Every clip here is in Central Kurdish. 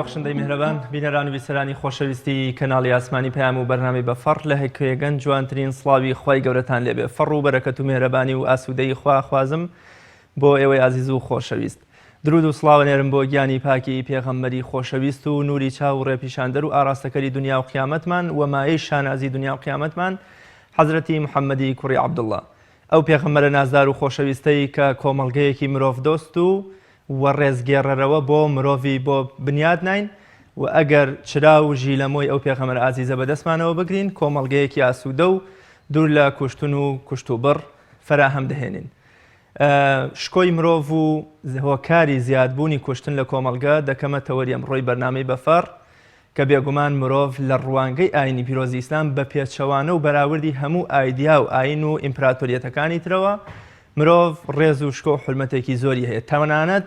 بەخشندەی میهرەبان بینەران و بیسەرانی خۆشەویستی کەناڵی ئاسمانی پەیام و بەرنامەی بەفەڕ لە هەکوێگەن جوانترین سڵاوی خی گەورەتان لێبێ فەڕ و بەرەکەت و میهرەبانی و ئاسوودەی خوازم بۆ ئێوەی عزیز و خۆشەویست. درود و سڵاو نێرم بۆ گیانی پاکی پێغەمبەری خۆشەویست و نوری چاو و ڕێپیشاندەر و ئاراستەکەری دنیا و قیامەتمان و مایەی شانازی دنیا و قیامەتمان حەزرەتی محەممەدی کوڕی عەبدوڵڵا، ئەو پێغەمبەرە نازدار و خۆشەویستەی کە کۆمەڵگەیەکی مرۆڤ دۆست و ڕێزگێڕەرەوە بۆ مرۆڤی بۆ بنیاد نین و ئەگەر چرا و ژی لەمۆی ئەو پێغەمبەر ئازیزە بەدەستمانەوە بگرین کۆمەڵگەیەکی ئاسوودە و دوور لە کوشتن و کوشت و بڕ فەراهەم دەهێنین. شکۆی مرۆڤ و هۆکاری زیادبوونی کوشتن لە کۆمەڵگە دەکەمە تەوەری ئەمڕۆی بەرنامەی بەفەڕ کە بێگومان مرۆڤ لە ڕوانگەی ئاینی پیرۆزی ئیسلام بە پێچەوانە و بەراوردی هەموو ئایدیا و ئاین و ئیمپراتۆریەتەکانی ترەوە مرۆڤ ڕێز و شکۆ و حرمەتێکی زۆری هەیە. تەمەنانەت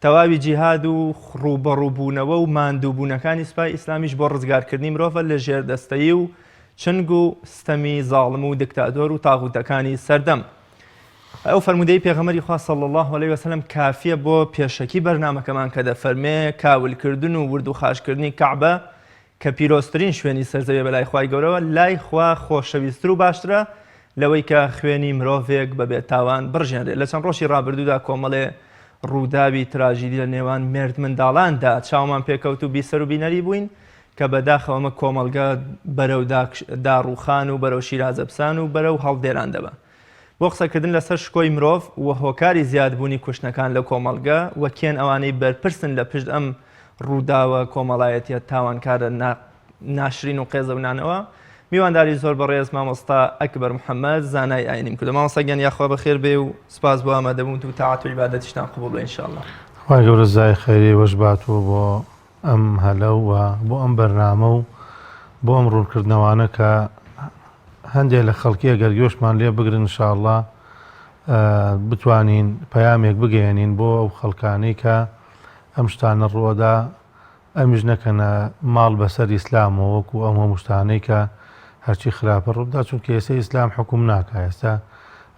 تەواوی جیهاد و ڕوبەڕووبوونەوە و ماندووبوونەکانی سوپای ئیسلامیش بۆ ڕزگارکردنی مرۆڤە لە ژێردەستەیی و چنگ و ستەمی زاڵم و دکتاتۆر و تاغوتەکانی سەردەم. ئەو فەرمودەی پێغەمبەری خوا صلی الله علیه وسلم کافیە بۆ پێشەکی بەرنامەکەمان کە دەفەرمێ کاولکردن و ورد و خاشکردنی کەعبە کە پیرۆزترین شوێنی سەرزەویە بەلای خوای گەورەوە لای خوا خۆشەویستتر و باشترە لەوەی کە خوێنی مرۆڤێک بەبێت تاوان بڕژێنرێت. لە چەند ڕۆژی ڕابردوودا کۆمەڵێ ڕووداوی تراژیدی لە نێوان مرد منداڵاندا چاومان پێکەوت و بیسەر و بینەری بووین کە بەداخەوەمە کۆمەڵگە بەرەو داڕوخان و بەرەو شیرازەپسان و بەرەو هەڵدێران دەبە. بۆ قسەکردن لەسەر شکۆی مرۆڤ و هۆکاری زیادبوونی کوشتنەکان لە کۆمەڵگە و کێن ئەوانەی بەرپرسن لە پشت ئەم ڕووداوە کۆمەڵایەتیە تاوانکارە ناشرین و قێزەونانەوە میوانداری زۆر بەڕێز مامۆستا ئەکبەر محەممەد زانای ئاینیم کردو. مامۆستا گیان یاخوا بەخێر بێ و سپاس بۆ ئامادەبوون و تاعات و عیبادەتیشتان قبوڵ بێ ئینشاءالله. خوای گەورە جزای خەیری وەش باتوە بۆ ئەم هەلە و بۆ ئەم بەرنامە و بۆ ئەم ڕوونکردنەوانە کە هەندێک لە خەڵکی ئەگەر گوێشمان لێ بگرن ئینشاءالله بتوانین پەیامێک بگەێنین بۆ ئەو خەڵکانەی کە ئەم شتانە ڕووەدا ئەمیش نەکەنە ماڵ بەسەر ئیسلامەوە وەکو ئەم هەموو شتانەی کە هەرچی خراپە ڕوودا چونکە ئێستا ئیسلام حکوم ناکە. ئێستا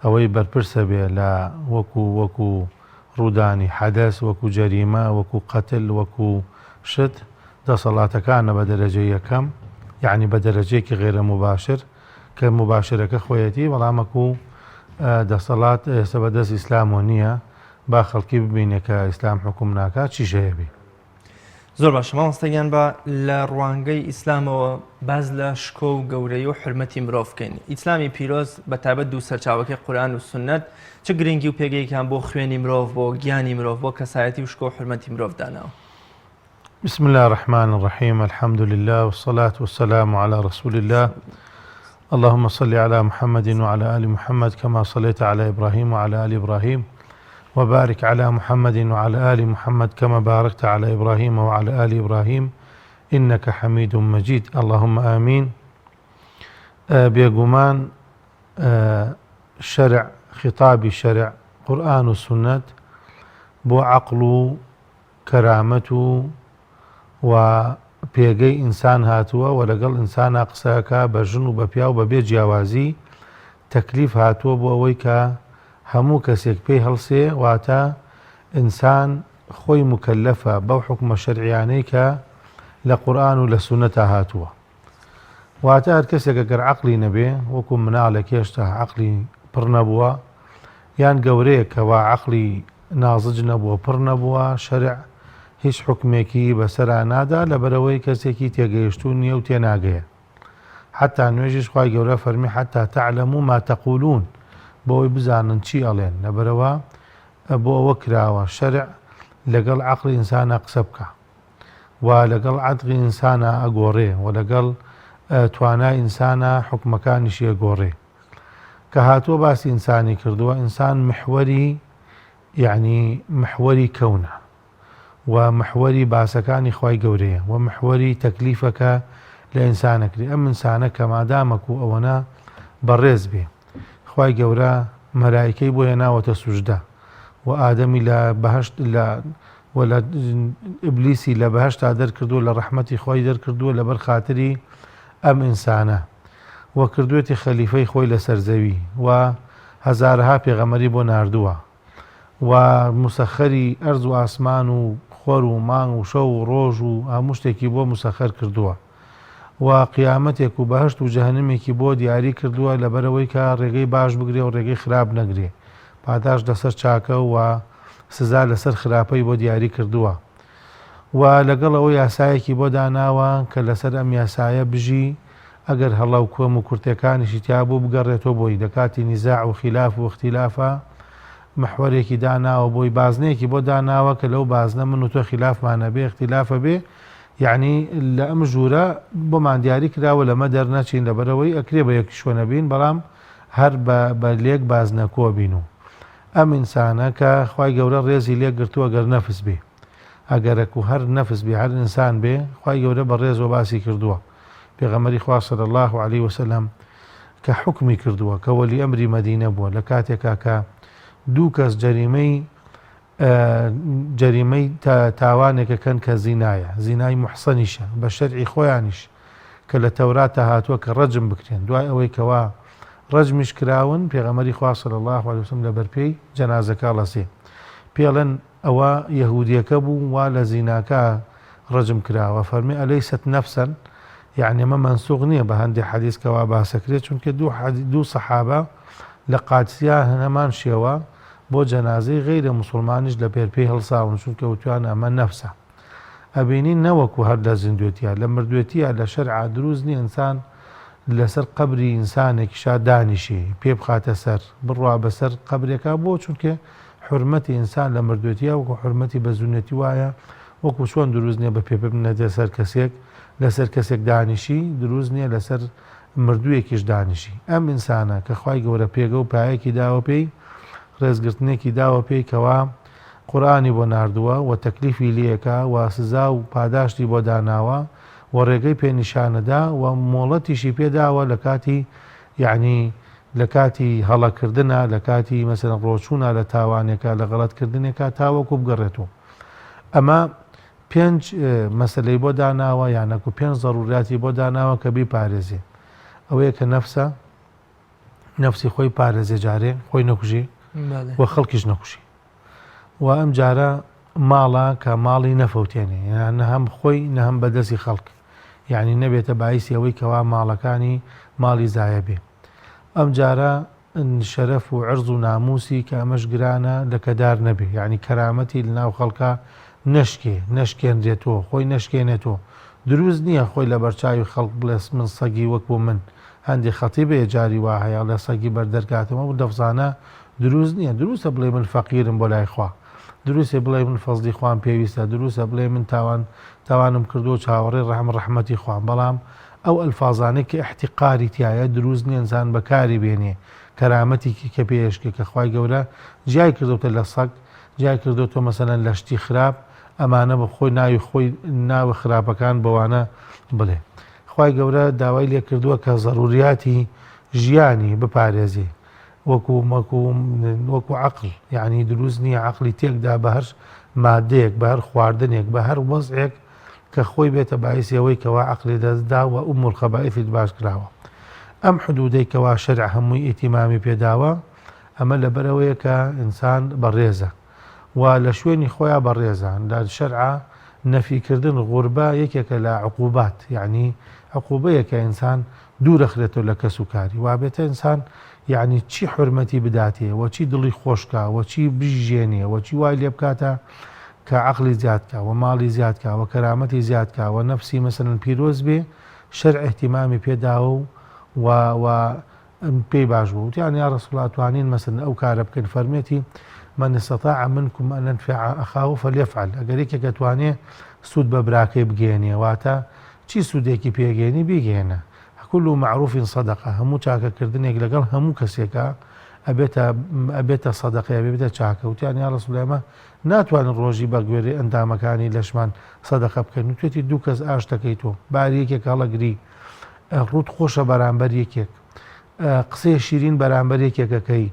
ئەوەی بەرپرسە بێ لە وەکو ڕوودانی حەدەس وەکو جەریمە وەکو قەتل وەکو شت دەسەڵاتەکانە بە دەرەجەی یەکەم یعنی بە دەرەجەیەکی غێرە مباشر کە مباشرەکە خۆیەتی بەڵامەکو دەسەڵات ئێستا بەدەست ئیسلامۆ نییە با خەڵکی ببینێ کە ئیسلام حکوم ناکات چی شەیەبی. زۆر باشە مامۆستاگیان بە لە ڕوانگەی ئیسلامەوە باز لە شکۆ و گەورەی و حرمەتی مرۆڤ بکەین. ئیسلامی پیرۆز بە تایبەت دوو سەرچاوەکەی قورئان و سونەت چه گرنگی و پێگەیەکان بۆ خوێنی مرۆڤ بۆ گیانی مرۆڤ بۆ کەسایەتی و شکۆ و حرمەتی مرۆڤ داناوە؟ بسم الله الرحمن الرحيم الحمد لله والصلاة والسلام على رسول الله اللهم صل على محمد وعلى آل محمد كما صليت على إبراهيم وعلى آل إبراهيم وبارك على محمد وعلى آل محمد كما باركت على إبراهيم وعلى آل إبراهيم إنك حميد مجيد اللهم آمين. بيقومان شرع خطابي شرع قرآن والسنة بو عقل كرامته وبيقي إنسان هاتوا ولقل إنسان أقساكا بجن وببيا وببيا جياوازي تكليف هاتوا بو أويكا هەموو کەسێک پێی هەڵسێ واتە ئینسان خۆی مکەلەفە بەو حکومە شەرعیانەی کە لە قورئان و لە سونەتە هاتووە. واتە هەر کەسێک ئەگەر عەقلی نەبێ وەکو مناڵێک هێشتا عەقلی پڕ نەبووە یان گەورەیەک کەوا عەقلی نازج نەبووە پڕ نەبووە شەرع هیچ حکمێکی بەسەرا نادا لەبەرەوەی کەسێکی تێگەیشتوو نییە و تێناگەیە. حتا نوێژیش خوای گەورە فەرمی حتا تەعلەموا ما تەقولون بۆی بزانن چی ئەڵێن لەبەرەوە بۆ ئەوە کراوە شەرع لەگەڵ عەقڵی ئینسانە قسە بکە و لەگەڵ عەقڵی ئینسانە ئەگۆڕێ و لەگەڵ توانای ئینسانە حکمەکانیشی ئەگۆڕێ. کە هاتووە باسی ئینسانی کردووە ئینسان محوەری یعنی محوەری کەونە و محوەری باسەکانی خوای گەورەیە و محوەری تەکلیفەکە لە ئینسانەکری ئەم ئینسانە کە مادامەکو ئەوەنە بەڕێز بێ خوای گەورە مەلایکەی بۆ هێناوەتە سوژدە و ئادەمی لە بەهەشت لە ئیبلیسی لە بەهەشتا دەرکردووە لە ڕەحمەتی خۆی دەرکردووە لەبەر خاتری ئەم ئینسانە و کردوێتی خەلیفەی خۆی لەسەر زەوی و هەزارها پێغەمبەری بۆ ناردووە و مسەخەری ئەرز و ئاسمان و خۆر و مانگ و شەو و ڕۆژ و هەموو شتێکی بۆ مسەخەر کردووە و قیامەتێک و بەهشت و جەهەنەمێکی بۆ دیاری کردووە لەبەرەوەی کە ڕێگەی باش بگرێ و ڕێگەی خراپ نەگرێ، پاداش لەسەر چاکە و سزا لەسەر خراپەی بۆ دیاری کردووە و لەگەڵ ئەوە یاسایەکی بۆ داناوە کە لەسەر ئەم یاسایە بژی ئەگەر هەڵا و کۆم و کورتەکانیشی تیا بوو بگەڕێتەوە بۆی دەکاتی نیزاع و خلاف و اختلافە محوەرێکی داناوە بۆی بازنەیەکی بۆ داناوە کە لەو بازنە من و تۆ خلافمانە بێ اختلافە بێ، یعنی لە ئەم ژوورە بۆمان دیاری کراوە لەمە دەرنەچین لەبەرەوەی ئەکرێ بە یەکی شوێنە بین بەڵام هەر بە لێک بازنەکۆ بین و ئەم ئینسانە کە خوای گەورە ڕێزی لێک گرتووە گەر نەفس بێ ئەگەرەک و هەر نەفس بێ هەر ئینسان بێ خوای گەورە بە ڕێزەوە باسی کردووە. پێغەمبەری خوا صلی الله علیه وسلم کە حکمی کردووە کە وەلی ئەمری مەدینە بووە لە کاتێکا کە دوو کەس جەریمەی تاوانێکەکەن کە زینایە، زینای محسەنیشە بە شەرعی خۆیانیش کە لە تەوراتە هاتووە کە ڕەجم بکرێن، دوای ئەوەی کەوا ڕەجمیش کراون پێغەمبەری خوا صلی الله علیه وسلم لە بەرپێی جەنازەکە لەسێ پێڵێن ئەوە یەهودیەکە بوو وا لە زیناکە ڕەجم کراوە، فەرمی ئەلەیست نەفسەن، یعنی ئەمە مەنسوخ نییە بە هەندێک حەدیث کەوا باسەکرێت چونکە دوو سەحابە لە قادسیا هەمان شێوە بۆ جەنازەی غەیرە موسڵمانیش لە پێرپێی هەڵساون چونکە وتوان ئەمە نەفسە. ئەبینی نەوەکو هەر لە زیندوێتیە لە مردوێتیە لە شەرعا دروست نیە ئینسان لەسەر قەبری ئینسانێکیشا دانیشی پێ بخاتە سەر بڕوا بەسەر قەبرێکا بۆ چونکە حرمەتی ئینسان لە مردوێتیە وەکو حرمەتی بە زوونەتی وایە وەکو چۆن دروست نییە بە پێ بنەدە سەر کەسێک لەسەر کەسێک دانیشی دروست نییە لەسەر مردوویەکیش دانیشی. ئەم ئینسانە کە خوای گەورە پێگە و پایەکی داوە پێی ڕێزگرتنێکی داوە پێی کەوا قورئانی بۆ ناردووە و تەکلیفی لێەکە و سزا و پاداشتی بۆ داناوە و ڕێگەی پێنیشانەدا و مۆڵەتیشی پێداوە لە کاتی یعنی لە کاتی هەڵەکردنە لە کاتی مەسەلەن ڕۆچوونە لە تاوانێکە لە غەڵەتکردنێکە تاوەکو بگەڕێتەوە. ئەمە 5 مەسلەی بۆ داناوە یانەکو 5 ضروریاتی بۆ داناوە کە بیپارێزێ. ئەوەیە کە نەفسی خۆی پارێزێ جارێ خۆی نەکوژی و خەڵکیش نەکوشی و ئەم جارە ماڵە کە ماڵی نەفەوتێنێ نە هەم خۆی نە هەم بەدەستی خەڵک، یعنی نەبێتە باعیسی ئەوەی کەوا ماڵەکانی ماڵی زایە بێ. ئەم جارە شەرەف و عرز و ناموسی کە ئەمەش گرانە لەکەدار نەبێ، یعنی کەرامەتی لە ناو خەڵکە نەشکێنرێتەوە خۆی نەشکێنێتەوە. دروست نییە خۆی لە بەرچاوی خەڵک بڵێ من سەگی وەکو من هەندێک خەتیبێ جاری وا هەیە لە سەگی بەردەرکاتەوە و دەفزانە دروست نییە. دروستە بڵێ من فەقیرم بۆ لای خوا، دروستە بڵێ من فەزلی خوان پێویستە، دروستە بڵێ من تاوانم کردو چاوەڕێ ڕەحمەتی خوان، بەڵام ئەو ئەلفازانەی کە احتیقاری تایە دروست نیە ئینسان بەکاری بێنێ کەرامەتی کە پێشکە کە خوای گەورە جای کردوتە لە سەگ جای کردوتە مەسەلەن لە شتی خراپ ئەمانە بە خۆی ناوی خۆی ناوە خراپەکان بەوانە بڵێ. خوای گەورە داوای لێ کردووە کە ضروریاتی ژیانی بپارێزێ وەکو عەقڵ، یعنی دروست نییە عەقڵی تێکدا بە هەر مادەیەک بە هەر خواردنێک بە هەر وەزعێک کە خۆی بێتە باعیسی ئەوەی کەوا عەقڵی دەستدا و ئومور خەبائیثی باش کراوە. ئەم حدودەی کەوا شەرع هەمووی ئیتیمامی پێداوە ئەمە لەبەرەوەیە کە ئینسان بەڕێزە و لە شوێنی خۆیان بەڕێزان لە شەرعا نەفیکردن غوربە یەکێکە لە عقوبات، یعنی عقوبەیە کە ئینسان دوورەخرێتەوە لە کەس و کاری وابێتە ئینسان یعنی چی حرمەتی بداتێ و چی دڵی خۆشکە و چی بژێنێ و چی وای لێ بکاتە کە عەقڵی زیادکە و ماڵی زیادکە و کەرامەتی زیادکە و نەفسی مەسەلەن پیرۆز بێ شەرع احتیمامی پێداوە و پێی باش بوو. وتیان یا ڕەسوڵ الله توانین مەسەلەن ئەو کارە بکەن فەرمێتی من استطاع منكم أن ينفع أخاه فليفعل. ئەگەر یەکێک دەتوانێ سوود بە براکەی بگێنێ واتە چی سوودێکی پێگەێنی بیگێنە. كل معروف صدقة، هەموو چاکەکردنێک لەگەڵ هەموو کەسێکە ئەبێتە سەدەقە ئەبێتە چاکە. وتیان یا ڕەسوڵ الله ئێمە ناتوانن ڕۆژی بە گوێرەی ئەندامەکانی لەشمان سەدەقە بکەن. وتێتی دوو کەس ئاش دەکەیتەوە باری یەکێک هەڵەگری ڕوت خۆشە بەرامبەر یەکێک قسەی شیرین بەرامبەر یەکێکەکەی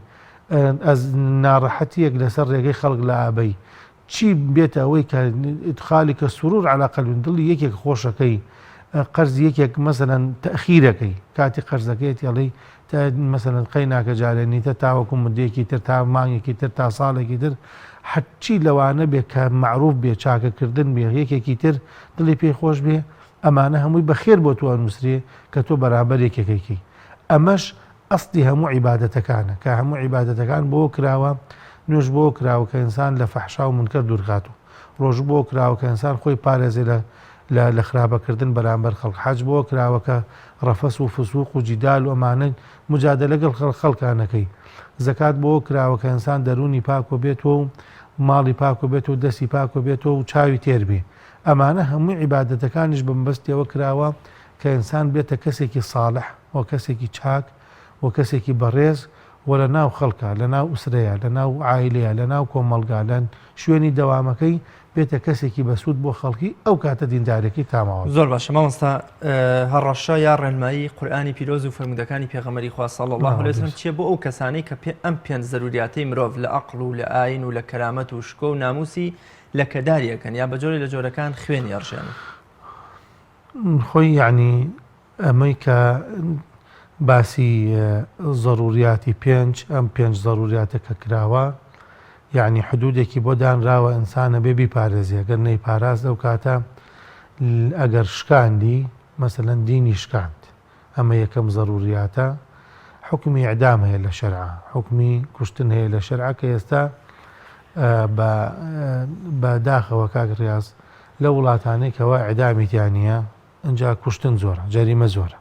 ئەز ناڕەحەتیەک لەسەر ڕێگەی خەڵک لە ئابەی چی بێتە ئەوەی کە ئیدخالی کە سرور عەلا قەلبین دڵی یەکێک خۆشەکەی قەرز یەکێک مەسەلەن تەخیرەکەی کاتی قەرزەکەیت یاڵی مەسەلەن قەی ناکە جارێنیتە تاوەکو مدەیەکی تر تا مانگێکی تر تا ساڵێکی تر حەچی لەوانە بێ کە معروف بێ چاکەکردن بێ یەکێکی تر دڵی پێی خۆش بێ ئەمانە هەمووی بەخێر بۆ تو نووسێ کە تۆ بەرامبەر یەکێکەکەی ئەمەش ئەستی هەموو عیبادەتەکانە کە هەموو عیبادەتەکان بۆ کراوە نوێژ بۆ کراوە کە ئینسان لە فەحشا و منکەر دوورخات و ڕۆژ بۆ کراوە کە ئینسان خۆی پارێزێ لە خراپەکردن بەرامبەر خەڵک حەج بۆ کراوە کە ڕەفەس و فسوق و جیدال و ئەمانە مجادلە لەگەڵ خەڵکانەکەی زەکات بۆ کراوە کە ئینسان دەرونی پاک و بێتەوە و ماڵی پاک و بێت و دەستی پاک و بێتەوە و چاوی تێر بێ ئەمانە هەموو عیبادەتەکانیش بەمبەستیەوە کراوە کە ئینسان بێتە کەسێکی ساڵح و کەسێکی چاک و کەسێکی بەڕێز و لە ناو خەڵکە لە ناو ئوسرەیە لە ناو عایلەیە لە ناو کۆمەڵگالەن شوێنی دەوامەکەی بێتە کەسێکی بەسوود بۆ خەڵکی ئەو کاتە دیندارێکی تاماوە. زۆر باشە مامۆستا هەڕەشە یا ڕێنمایی قورئانی پیرۆز و فەرمودەکانی پێغەمبەری خوا صلی الله علیه وسلم چیە بۆ ئەو کەسانەی کە ئەم پێنج زەروریاتەی مرۆڤ لە عەقڵ و لە ئاین و لە کەرامەت و شکۆ و ناموسی لە کەداریەکەن یا بە جۆرێک لە جۆرەکان خوێنی ئەڕژێن خۆی یعنی ئەمەی کە باسی زەروریاتی ئەم پێنج زەروریاتە کە کراوە یعنی حدودێکی بۆ دانراوە ئینسانە بێ بیپارێزی ئەگەر نەیپاراز ئەو کاتە ئەگەر شکاندی مەسەلەن دینی شکاند ئەمە یەکەم زەروریاتە حکمی ئیعدام هەیە لە شەرعا حکمی کوشتن هەیە لە شەرعا کە ئێستا بە داخەوە کاک ڕیاز لە وڵاتانەی کەوا ئیعدامی تیانە ئەنجا کوشتن زۆرە جەریمە زۆرە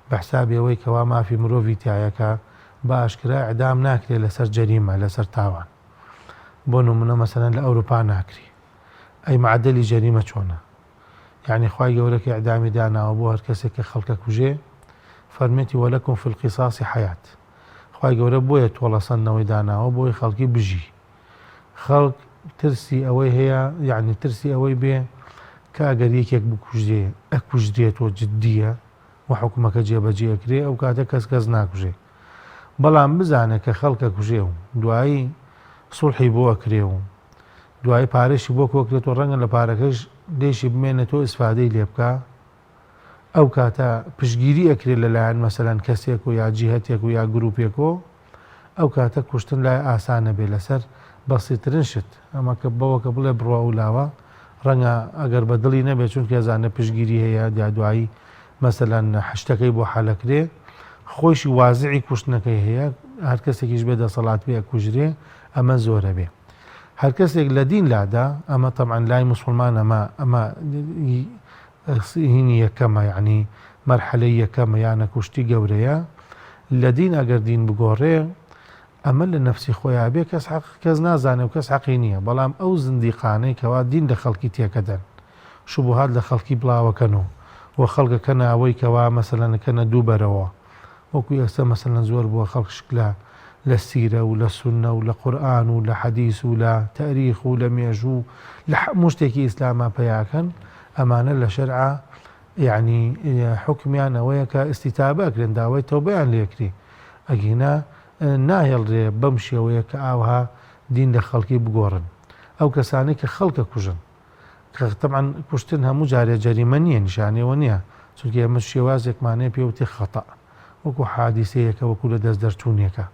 بە حسابی ئەوەی کەوا مافی مرۆڤی تایەکە بە ئاشکرا ئیعدام ناکرێت لەسەر جەریمە لەسەر تاوان بۆ نمونە مەسەلەن لە ئەوروپا ناکری ئەی معدەلی جەریمە چۆنە یعنی خوای گەورە کە ئیعدامی داناوە بۆ هەر کەسێک کە خەڵکە کوژێ فەرمێتی وەلەکم فی القیصاص حەیات خوای گەورە بۆیە تۆڵەسەندنەوەی داناوە بۆی خەڵکی بژی خەڵک ترسی ئەوەی هەیە یعنی ترسی ئەوەی بێ کە ئەگەر یەکێک بکوژێ ئەکوژرێتەوە جددیە و حکومەکە جێبەجێ ئەکرێ ئەو کاتە کەس ناکوژێ بەڵام بزانە کە خەڵکە کوژێ و دوایی سوڵحی بۆ ئەکرێ و دوای پارێشی بۆ کۆکرێتەوە ڕەنگە لە پارەکەش دێشی بمێنێتەوە ئیسفادەی لێ بکە ئەو کاتە پشگیری ئەکرێت لەلایەن مەسەلەن کەسێک و یا جیهەتێک و یا گروپێکەوە ئەو کاتە کوشتن لای ئاسانە بێ لەسەر بەسیترن شت ئەمە کە بەوە کە بڵێ بڕوا و لاوە ڕەنگە ئەگەر بە دڵی نەبێت چونکە ێزانە پشگیری هەیە دوایی مەسەلەن حشتەکەی بۆ حەلەکرێ خۆشی وازعی کوشتنەکەی هەیە هەر کەسێکیش بێ دەسەڵات بێ کوژرێ ئەمە زۆرە بێ هەر کەسێک لە دین لادا ئەمە تەبعاً لای موسڵمان ئەمە هینی یەکەمە یعنی مەرحەلەی یەکەمە یانە کوشتی گەورەیە لە دین ئەگەر دین بگۆڕێ ئەمە لە نەفسی خۆیان بێ کەس نازانێ و کەس حەقی نییە بەڵام ئەو زندیقانەی کەوا دین لە خەڵکی تێکەدەن شوبهات لە خەڵکی بڵاوەکەن و خەڵکەکەنە ئەوەی کەوا مەسەلەنەکەنە دوو بەرەوە وەکو ئێستا مەسەلەن زۆر بووە خەڵک شکلا لە سیرە و لە سونە و لە قورئان و لە حەدیث و لە تاریخ و لە مێژوو لە هەموو شتێکی ئیسلاما پەیاکەن ئەمانە لە شەرعا یعنی حکمیان ئەوەیە کە ئیستیتابەکرێن داوای تەوبەیان لێکری ئەگینا ناهێڵرێ بەم شێوەیە کە ئاوها دین لە خەڵکی بگۆڕن ئەو کەسانی کە خەڵکە کوژن کە تەبعاً کوشتن هەموو جارێ جەریمە نییە نیشانەوە نییە چونکە ئێمە شێوازێکمانەیە پێوتی خەتە وەکو حادیسەیەکە وەکو لە دەست دەرچوونیەکە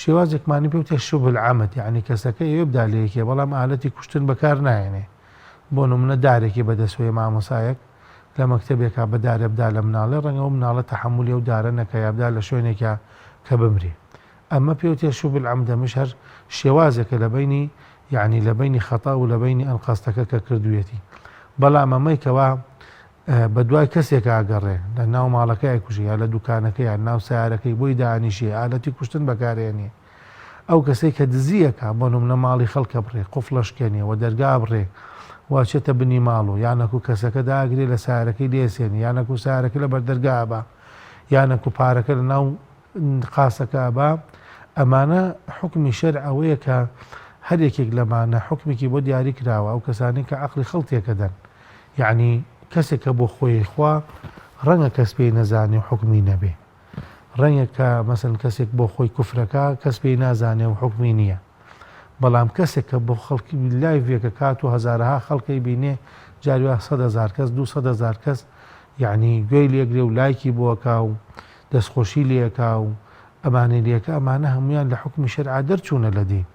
شێوازێکمانی پێوتێ شوبه العەمد یعنی کەسەکە ئێوە بدا لە یەکێ بەڵام ئالەتی کوشتن بەکار نایێنێ بۆ نمونە دارێکی بەدەسوێ مامۆسایەک لە مەکتەبێکا بەدارە بدا لە مناڵێ ڕەنگە و مناڵە تەحمولی ئەو دارە نەکە یا بدا لە شوێنێکە کە بمرێ ئەمە پێوتێ شوبه العەمد ئەمەش هەر شێوازێکە لە بینی یعنی لە بینی خەتا و لە بینی ئەنقەستەکە کە کردوێتی بەڵام ئەمەی کەوا بە دوای کەسێک ئاگەڕێ لە ناو ماڵەکەی کوژی یا لە دوکانەکەی یا ناو سیارەکەی بۆی دانیشی ئالەتی کوشتن بەکارێنێ ئەو کەسێک کە دزیەکە بۆ نمونە ماڵی خەڵکە بڕێ قوفڵەشکێنێ و دەرگا بڕێ واچێتە بنی ماڵ و یانەکو کەسەکە داگرێ لە سیارەکەی دێسێنی یانەکو سیارەکە لە بەردەرگا بە یانەکو پارەکە لە ناو قاسەکە بە ئەمانە حکمی شەرع ئەوەیە کە هەر یەکێک لەمانە حکمێکی بۆ دیاری کراوە ئەو کەسانی کە عەقڵی خەڵکێکەدەن یعنی کەسێکە بۆ خۆی خوا ڕەنگە کەس پێی نەزانێ و حکمی نەبێ ڕەنگە کە مەسەن کەسێک بۆ خۆی کوفرەکە کەس پێی نازانێ و حکمی نییە بەڵام کەسێک کە بۆ خەڵکی لایڤێکە کات و هەزارها خەڵکی بینێ جاروە 100,000 کەس 200,000 کەس یعنی گوێی لێگرێ و لایکی بۆکا و دەستخۆشی لێکا و ئەمانەی لێکە ئەمانە هەمویان لە حکمی شەرعا دەرچوونە لە دین.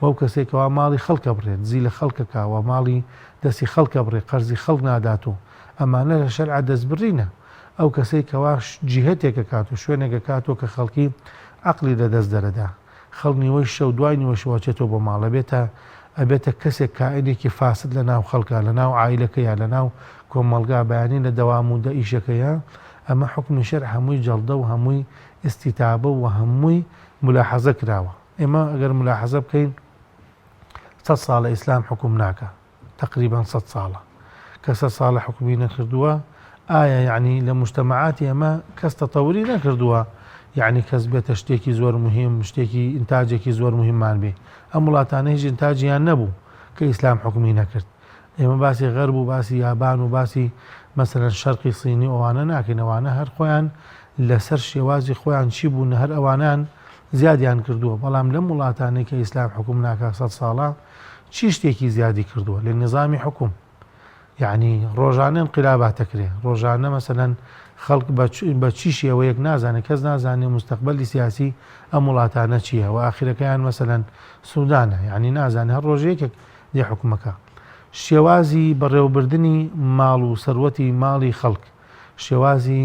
وەو کەسێکەوە ماڵی خەڵکە بڕێت زی لە خەڵکەکەوە ماڵی دەستی خەڵکە بڕێ قەرزی خەڵک نادات و ئەمانە لە شەرعا دەستبڕینە. ئەو کەسێکەوە جیهەتێکە کات و شوێنێکە کاتۆ کە خەڵکی عەقلی لەدەست دەرەدا خەڵ نیوەی شەو دوای نیوە شەوەچێتەوە بۆ ماڵە ئەبێتە کەسێک کائینێکی فاسد لە ناو خەڵکە لە ناو عایلەکەیە لە ناو کۆمەڵگا بەیانی لە دەوام و ئیشەکەیە ئەمە حکمی شەرع هەمووی جەڵدە و هەمووی ئیستیتابە و هەمووی ملاحەزە کراوە. ئێمە ئەگەر ملاحەزە بکەین 100 ساڵە ئیسلام حکم ناکە تقریبا 100 ساڵە کە 100 ساڵە حکومی نەکردووە. ئایا یعنی لە مجتەمەعاتی ئەمە کەس تەتەوری نەکردووە یعنی کەس بێتە شتێکی زۆر مهم شتێکی ئینتاجێکی زۆر مهممان بێ. ئەم وڵاتانە هیچ ئینتاجیان نەبوو کە ئیسلام حکومی نەکرد. ئێمە باسی غەرب و باسی یابان و باسی مەسەلەن شەرقی سینی ئەوانە ناکەین. ئەوانە هەر خۆیان لەسەر شێوازی خۆیان چی بوون هەر ئەوانان زیادیان کردووە. بەڵام لەم وڵاتانەی کە ئیسلام حکم ناکە 100 ساڵە چی شتێکی زیادی کردووە لە نظامی حکم. یعنی ڕۆژانە انقلابات دەکرێ ڕۆژانە مەسەلەن خەڵک بە چی شێوەیەک نازانێت کەس نازانێت مستەقبەلی سیاسی ئەم وڵاتانە چییە و ئاخرەکەیان مەسەلەن سوودانە یعنی نازانێت هەر ڕۆژەیەکێک دێ حکومەکە. شێوازی بەڕێوەبردننی ماڵ و سەروەتی ماڵی خەڵک شێوازی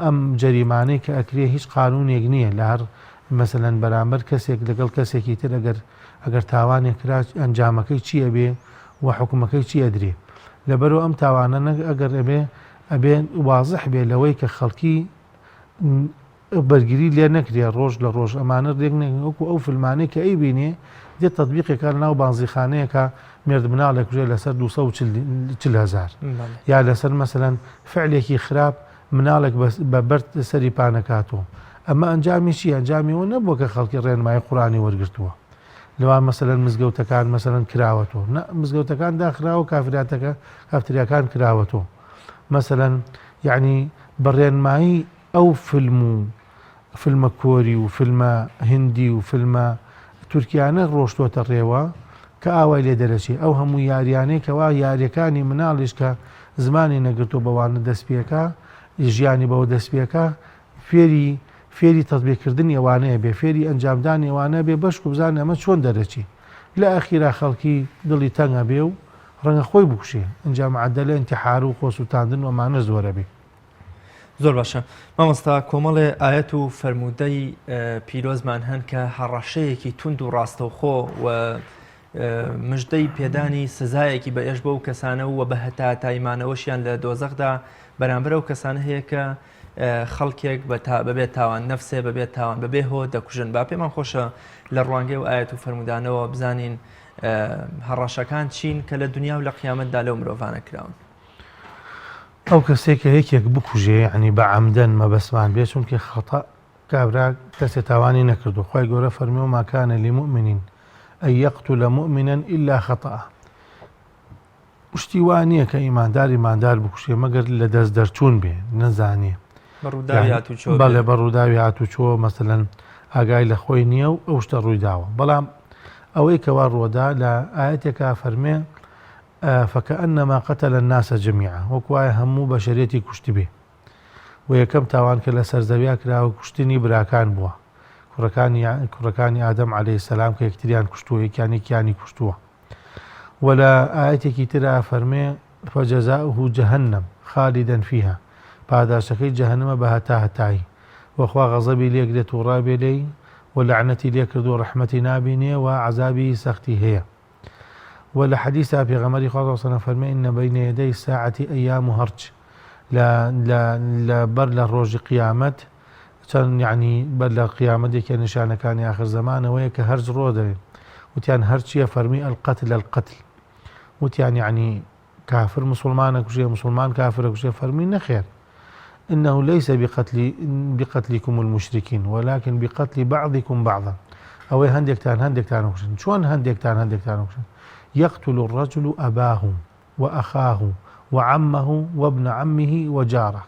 ئەم جەریمانەی کە ئەکرێ هیچ قانونێک نییە لە هەر مەسەلەن بەرامبەر کەسێک لەگەڵ کەسێکی تر ئەگەر تاوانێک کرا ئەنجامەکەی چییە بێ و حکومەکەی چی ئەدرێ. لەبەرەوە ئەم تاوانە ئەگەر ئەبێ وازح بێ لەوەی کە خەڵکی بەرگری لێ نەکرێ ڕۆژ لە ڕۆژ ئەمانە ڕێک وەکو ئەو فیلمانەی کە ئەی بینێ دێت تەطبیقێکە ناو بانزیخانەیەکە مێرد مناڵێک کوژێ لەسەر 240,000 یا لەسەر مەسەلەن فعلێکی خراپ مناڵێک بە بەرد سەری پانەکاتەوە. ئەمە ئەنجامی چی ئەنجامیەوە نەبووە کە خەڵکی ڕێنمای قورآنی وەرگرتووە لەوان مەسەلەن مزگەوتەکان مەسەلەن کراوەتەوە مزگەوتەکان داخراوە کافتریاکان کراوەتەوە مەسەلەن یعنی بەڕێنمایی ئەو فیلمە کۆری و فیلمە هندی و فیلمە تورکیانە ڕۆشتۆتە ڕێوە کە ئاوای لێ دەرەچێ ئەو هەموو یاریانەی کەوا یاریەکانی مناڵیش کە زمانی نەگرتو بەوانە دەستپێکە ژیانی بەوە دەستپێکە فێری تەطبیقکردنی ئەوانەیە بێ فێری ئەنجامدانی ئەوانە بێ بەشک و بزانێ ئەمە چۆن دەرەچی لە ئەخیرا خەڵکی دڵی تەنگە بێ و ڕەنگە خۆی بکوشێ ئەنجام عەدەلە ئینتیحار و خۆسووتاندن و ئەمانە زۆرە بێ. زۆر باشە مامۆستا کۆمەڵێ ئاەت و فەرموودەی پیرۆزمان هەن کە هەڕەشەیەکی تند و ڕاستەوخۆ و مژدەی پێدانی سزایەکی بە ئێش بە و کەسانە و بە هەتا تایمانەوەشیان لە دۆزەخدا بەرامبەر ئەو کەسانە هەیە کە خەڵکێک بەبێت تاوان نەفسێ بەبێت تاوان بەبێ هۆ دەکوژن. با پێمان خۆشە لە ڕوانگەی و ئاەت و فەرمودانەوە بزانین هەڕەشەکان چین کە لە دنیا و لە قیامەتدا لەو مرۆڤانە کراون. ئەو کەسێکە یەکێک بکوژێ عنی بە عەمدەن مەبەسمان بێ چونکە خەتا کابرا کەسێ تاوانی نەکردو خۆی گەورە فەرمی و ماکانە لمؤمن ئەن یەقتل مؤمنا إلا خەطأ شتی وانە کە ئیماندار بکوشێ مەگەر لە دەست دەرچوون بێ نەزانێ بەڵێ بەڕووداوی هاتوچۆ مەسەلەن ئاگای لە خۆی نییە و ئەو شتە ڕووی داوە. بەڵام ئەوەی کەوا ڕۆدا لە ئاەتێکا فەرمێ فكأنما قتل الناس جميعا وەکوایە هەموو بەشەرێتی کوشتی بێ و یەکەم تاوان کە لە سەرزەویا کراوە کوشتنی براکان بووە کوڕەکانی ئادەم عەلەیهی سەلام کە یەکتریان کوشتووە یەکیانی کوشتووە. و لە ئاەتێکی ترا فەرمێ فجزاؤه جهنم خالدا فيها پاداشەکەی جەهەنەمە بە هەتایی وەخوا غەزەبی لێکرێت و ڕابێ لێی و لەعنەتی لێ کردو ڕەحمەتی نابینێ و عەزابی سەختی هەیە. ولا حديث پیغمبری خدا صلی الله علیه و فرمى ان بين يدي الساعه ايام هرج لا بر لروج قيامت چون يعني بر لقيامت کې نشانه کان اخر زمان وهي كهرج روده وتيان هرج فرمي القتل وتيان يعني كافر مسلمان كشي مسلمان كافر كشي فرمي نخير انه ليس بقتلكم المشركين ولكن بقتل بعضكم بعضا او هندك تان شلون هندك تان يقتل الرجل أباه وأخاه وعمه وابن عمه وجاره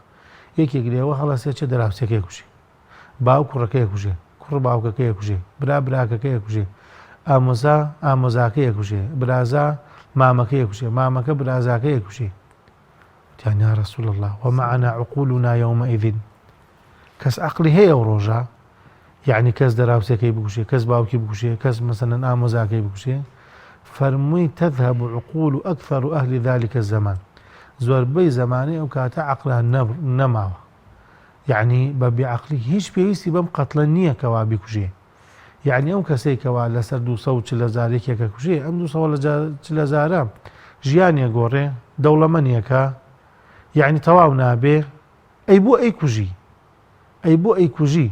یەکێک لێوە هەڵەسێ چه دەراوسێکەیە کوژێ باو کوڕەکەیە کوژێ کوڕ باوکەکەیە کوژێ برا براکەکەیە کوژێ ئامۆزاکەیە کوژێ برازا مامەکەیە کوژێ مامەکە برازاکەیە کوژێ يعني يا رسول الله ومعنا عقولنا يومئذ كس عقلي هي وروجا يعني كس دراوسكي بكوشي كس باوكي بكوشي كس مثلا آموزاكي بكوشي فرمي تذهب عقول أكثر أهل ذلك الزمان زور بي زماني أو كاتا عقلها نماوة يعني ببي عقلي هيش بيويستي بم قتلنية كوا بكوشي يعني أو كسي كوا لسر دو صو چلزاريكي كوشي أم دو صو چلزارا جياني قوري دولة منيكا يعني تواو نابي أي بو أي كوجي أي بو أي كوجي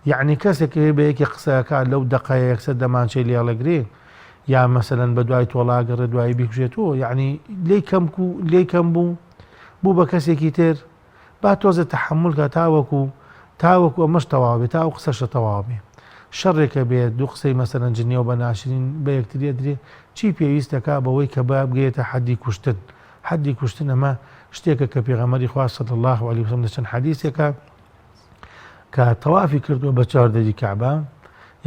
يعني كاسك بيك قساك لو دقايق سد ما شيء اللي يلقري يا مثلا بدواي تولاق ردواي بيكوجيتو يعني لي كم بو بكاسي كتير باتوز تحملك تاوكو مش توابي تاو قسش توابي شرك بيت دو قسي مثلا جنيه وبناشرين بيكتري ادري چی پێویستەکە بەوەی کە با بگەێتە حەدی کوشتن ئەمە شتێکە کە پێغەمبەری خوا صلی الله علیه وسلم لە چەند حەدیثێکە کە تەوافی کردووە بە چاردەری کەعبە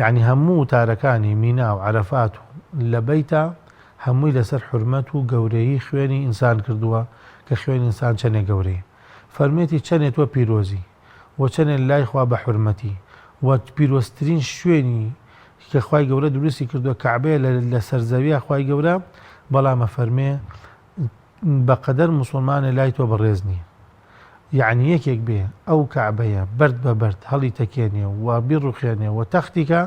یعنی هەموو تارەکانی مینا و عەرەفات و لە بەیتە هەمووی لەسەر حورمەت و گەورەیی خوێنی ئینسان کردووە کە خوێنی ئینسان چەندێک گەورەیە فەرمێتی چەندێت وە پیرۆزی و چەندێک لای خوا بە حورمەتی و پیرۆزترین شوێنی کە خوای گەورە دروستی کردووە کەعبەیە لە سەرزەویە خوای گەورە بەڵام فەرمێ بەقەدەر موسڵمانە لای تۆ بەڕێز نییە یعنی یەکێک بێ ئەو کەعبەیە بەرد بە بەرد هەڵی تەکێنێ و بیڕوخێنێ و تەختیکە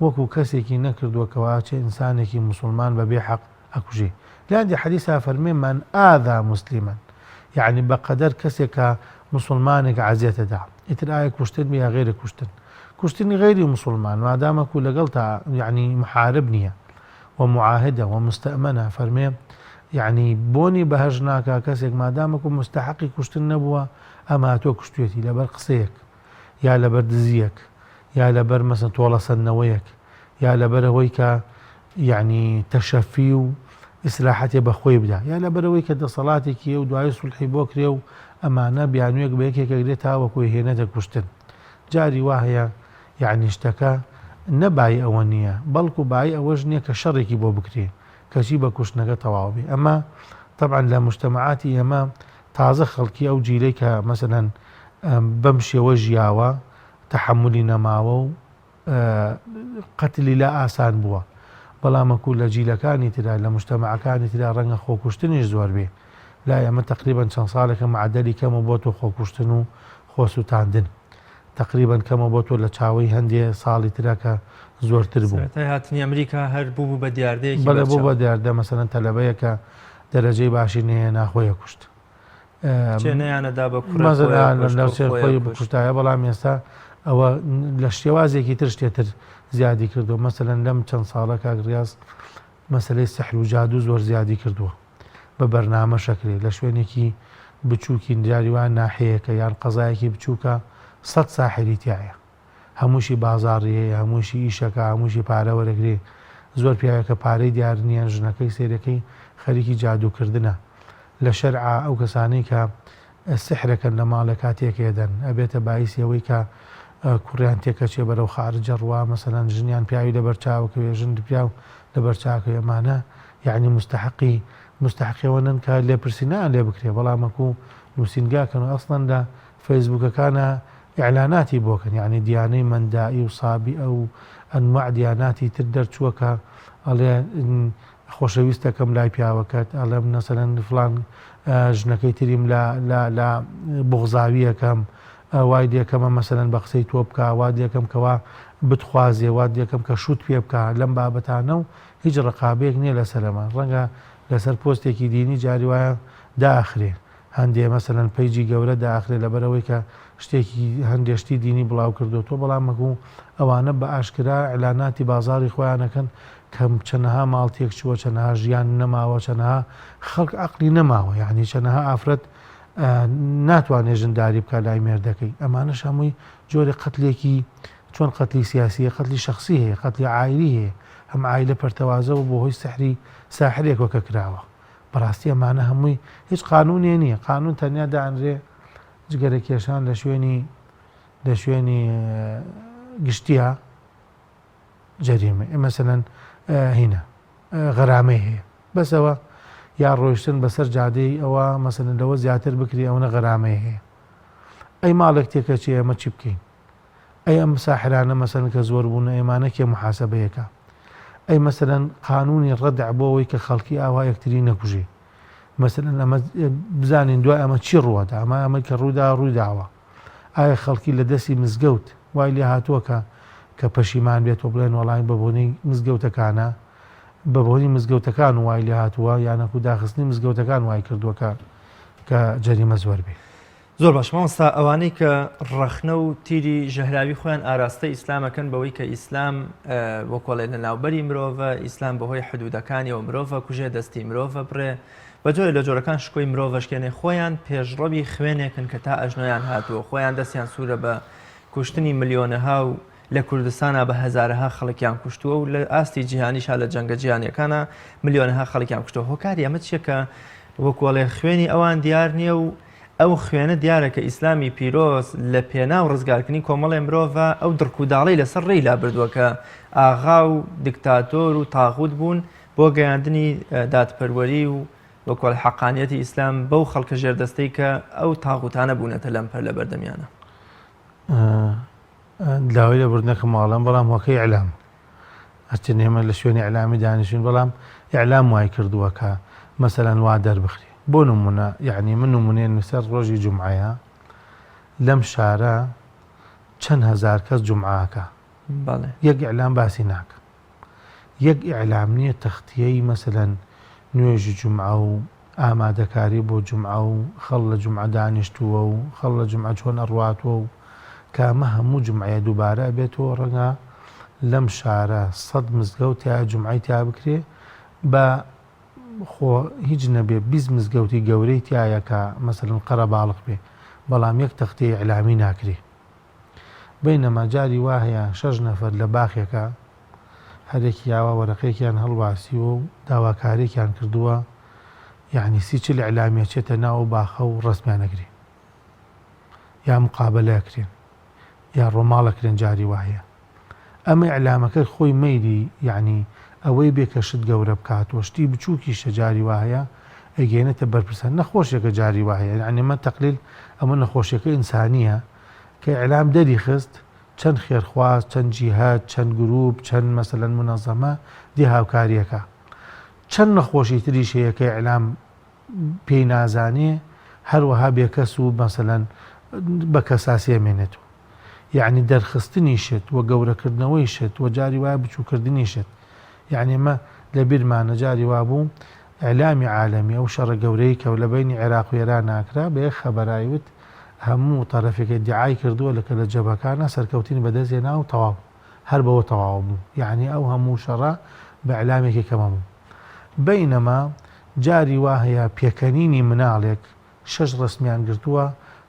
وەکو کەسێکی نەکردووەکەوە چێ ئینسانێکی موسڵمان بەبێ حەق ئەکوژێ لاندی حەدیثا فەرمێ من ئاذا مسلما یعنی بەقەدەر کەسێکە موسڵمانێک عەزیەتەدا ئیتر ئایا کوشتن بێ یا غێرە کوشتن كشتني غيري مسلمان ما دام كل قلتها يعني محارب نية ومعاهدة ومستأمنة فرمي يعني بوني بهجناك كسيك ما دام كن مستحقي كشتن نبوة أما تو كشتيتي لبر قصيك يا لبر دزيك يا لبر مثلا طول سنويك يا لبر هويك يعني تشفي إصلاحاتي بخوي بدا يا لبر هويك دا صلاتك ودعاء صلحي بوكري أمانة بيعنوك بيكي كقريتها وكوي هينتك كشتن جاري واهية يعني اشتكى نباي أوانية بلكو باي أوجنية كشركي بو بكري كجيبا كشنك طوابي أما طبعا لمجتمعاتي أما تازه خلقي أو جيليك مثلا بمشي وجياوة تحملي نماوة قتلي لا آسان بوا بلا ما كل جيل كاني ترى لمجتمع كاني ترى رنغ خو كشتني زوار بيه لا يا تقريبا شان صالك معدلي كم بوتو خو كشتنو خو سوتاندن تقريبا كما بوتو لە چاوەی هەندێ ساڵی تراکە زۆرتر بوو هاتنی ئەمریکا هەر بوو بە دیاردەیەکی بەڵێ بوو بە دیاردە مەسەلەن تەلەبەیەکە دەرەجەی باشی نەیە ناخۆیە کوشت چێنەیانەدا بە خۆی بکوشتایە بەڵام ئێستا ئەوە لە شێوازێکی تر شتێتر زیادی کردو مەسەلەن لەم چەند ساڵە کاگریاز مەسەلەی سەحر و جادو زۆر زیادی کردووە بە بەرنامە شەکرێ لە شوێنێکی بچووکی دیاریوان ناحەیەکە یان قەزایەکی بچووکە 100 ساحری تایە هەمووشی بازاڕیەیە هەمووشی ئیشەکە هەمووشی پارە وەرەگرێ زۆر پیاوێکە پارەی دیار نییە ژنەکەی سێرەکەی خەریکی جادوکردنە لە شەرعا ئەو کەسانەی کە سحرەکەن لە ماڵە کاتێکێدەن ئەبێتە باعیسی ئەوەی کە کوڕیان تێکەچێ بەرەو خارجە ڕوا مەسەلەن ژنیان پیاوی لەبەر چاوکەوێ ژن پیا و لەبەر چاکەوێ ئەمانە یعنی مستحقیەوە نن کە لێپرسینیان لێ بکرێ بەڵامەکو نووسینگاکەن و ئەسڵەن لە فەیسبووکەکانە إعلاناتي بوكن يعني دياني مندائي وصابي أو أنواع دياناتي تقدر تشوكها على خوشويستكم لاي بياوكت على مثلا فلان جنكي تريم لا بغزاوية كم وادي كم مثلا بقسي توبكا وادي كم كوا بتخوازي وادي كم كشوت بيبكا لم بابتانو هيج رقابيك ني لسلامة رنگا لسر بوستيكي ديني جاري وايا داخري هەندێ مەسەلەن پەیجی گەورە داخرێ لەبەرەوەی کە شتێکی هەندێشتی دینی بڵاو کردوتۆ بەڵامەکو ئەوانە بە ئاشکرا ئەعلاناتی بازاری خۆیانەکەن کەم چەندەها ماڵتێک چووە چەندەها ژیان نەماوە چەندەها خەڵک عەقلی نەماوە یعنی چەندەها ئافرەت ناتوانێ ژنداری بکە لای مێردەکەی ئەمانەش هەمووی جۆرە قەتلێکی چۆن قەتلی سیاسیە قەتلی شەخسی هەیە قەتلی عایلی هەیە هەم عایلە پەرتەوازەوە بۆ هۆی ساحرێک وەکە کراوە بەڕاستی ئەمانە هەمووی هیچ قانونێ نییە قانون تەنیا دانرێ جگەرە کێشان لە شوێنی گشتیە جەریمە مەسەلەن هینە غەرامەی هەیە بەسەوە یا ڕۆیشتن بەسەر جادەی ئەوە مەسەلەن لەوە زیاتر بکری ئەوە غەرامەیە هەیە ئەی ماڵێک تێکە چی ئەمە چی بکەین ئەی ئەم مساحرانە مەسەلەن کە زۆر بوون ئێمانە کێ محاسەبەیەکە ئەی مەسەلەن قانونی ڕەدع بۆ ئەوەی کە خەڵکی ئاوا یەکتری نەکوژێ مەسەلەن ئەمە بزانین دوای ئەمە چی ڕووەدا ئەمە کە ڕوویداوە ئایا خەڵکی لە دەستی مزگەوت وای لێ هاتووە کە پەشیمان بێتەوە بڵێن وەڵامی بەبوونی مزگەوتەکانە بەبوونی مزگەوتەکان وای لێ هاتووە یانەکو داخستنی مزگەوتەکان وای کردووە کە جەریمە زۆر بێ. زۆر باش مامۆستا ئەوانەی کە ڕەخنە و تیری ژەهراوی خۆیان ئاراستە ئیسلامەکەن بەوەی کە ئیسلام وەکۆڵێ لە ناوبەری مرۆڤە ئیسلام بەهۆی حدودەکانیەوە مرۆڤە کوژێ دەستی مرۆڤە بڕێ بە جۆرە لە جۆرەکان شکۆی مرۆڤەشکێنێ خۆیان پێشڕەوی خوێنێکن کە تا ئەژنۆیان هاتووە خۆیان دەستیان سوورە بە کوشتنی ملیۆنەها و لە کوردستانە بە هەزارەها خەڵکیان کوشتووە و لە ئاستی جیهانیشا لە جەنگە جیهانیەکانە ملیۆنەها خەڵکیان کوشتووە هۆکاری ئەمە چیە کە وەکۆڵێ خوێنی ئەوان دیار نییە و ئەو خوێنە دیارە کە ئیسلامی پیرۆز لە پێناو ڕزگارکردنی کۆمەڵی مرۆڤە ئەو دڕکوداڵی لەسەر ڕێی لا بردووە کە ئاغا و دیکتاتۆر و تاغوت بوون بۆ گەیاندنی دادپەروەری و وەکۆڵ حەقانیەتی ئیسلام بەو خەڵکە ژێردەستەی کە ئەو تاغوتانە بوونەتە لەمپەر لە بەردەمیانە داوای لە بردنەکە ماڵم بەڵام هۆکەی ئیعلام هەرچەند ئێمە لە شوێنی ئیعلامی دانیشتین بەڵام ئیعلام وای کردووە کە مەسەلەن وا دەربخرێ بۆ نمونە یعنی من نمونێن لەسەر ڕۆژی جومعەیە لەم شارە چەند هەزار کەس جومعاکە یەک ئیعلام باسی ناکە یەک ئیعلام نییە تەختیەی مەسەلەن نوێژی جومعە و ئامادەکاری بۆ جومعە و خەڵ لە جومعە دانیشتووە و خەڵ لە جومعە چۆن ئەڕواتوە و کامە هەموو جومعەیە دووبارە بێتەوە ڕەنگە لەم شارە 100 مزگەوت یا جومعەی تا بکرێ بە خۆ هیچ نەبێ 20 مزگەوتی گەورەی تایە کە مەسەلەن قەرە باڵق بێ بەڵام یەک تەختەی ئیعلامی ناکرێ بەینەما جاری وا هەیە 6 نەفەر لە باخێکە هەرێکی یاوە وەرەقەیەکیان هەڵواسیوە و داواکارێکیان کردووە یعنی سیچل ئیعلامیە چێتە ناو باخە و ڕسمیان نەگرێ یا مقابلەکرێن یا ڕۆماڵەکرێن جاری وایە ئەمە ئیعلامەکە خۆی مەیلی یعنی ئەوەی بێ کە شت گەورە بکاتەوە شتی بچووکیشە جاری وایە ئەگەێنێتە بەرپرسان نەخۆشیەکە جاری وایە یعنی من تەقلیل ئەمە نەخۆشیەکە ئینسانیە کە ئیعلام دەری خست چەند خێرخواست چەند جیهاد چەند گروپ چەند مەسەلەن منەظەمە دی هاوکاریەکە چەند نەخۆشی تریش هەیە کە ئیعلام پێی نازانێ هەروەها بێکەس و مەسەلەن بە کەساسی ئەمێنێتەوە یعنی دەرخستنی شت و گەورەکردنەوەی شت و جاری وایە بچووکردنی شت یعنی مە لە بیرمانە جاری وا بوو ئیعلامی عالەمی ئەو شەڕە گەورەی کە لە بینی عێراق و ئێران ناکرا بە یەک خەبەرایوت هەموو تەرەفێکی دیعای کردووە لەکە لە جەبهەکانە سەرکەوتنی بەدەستێنا و تەواو هەر بەوە تەواو بوو یعنی ئەو هەموو شەڕە بە ئیعلامێکی کەمە بوو بەینەما جاری وا هەیە پێکەنینی مناڵێک 6 ڕسمیان گرتووە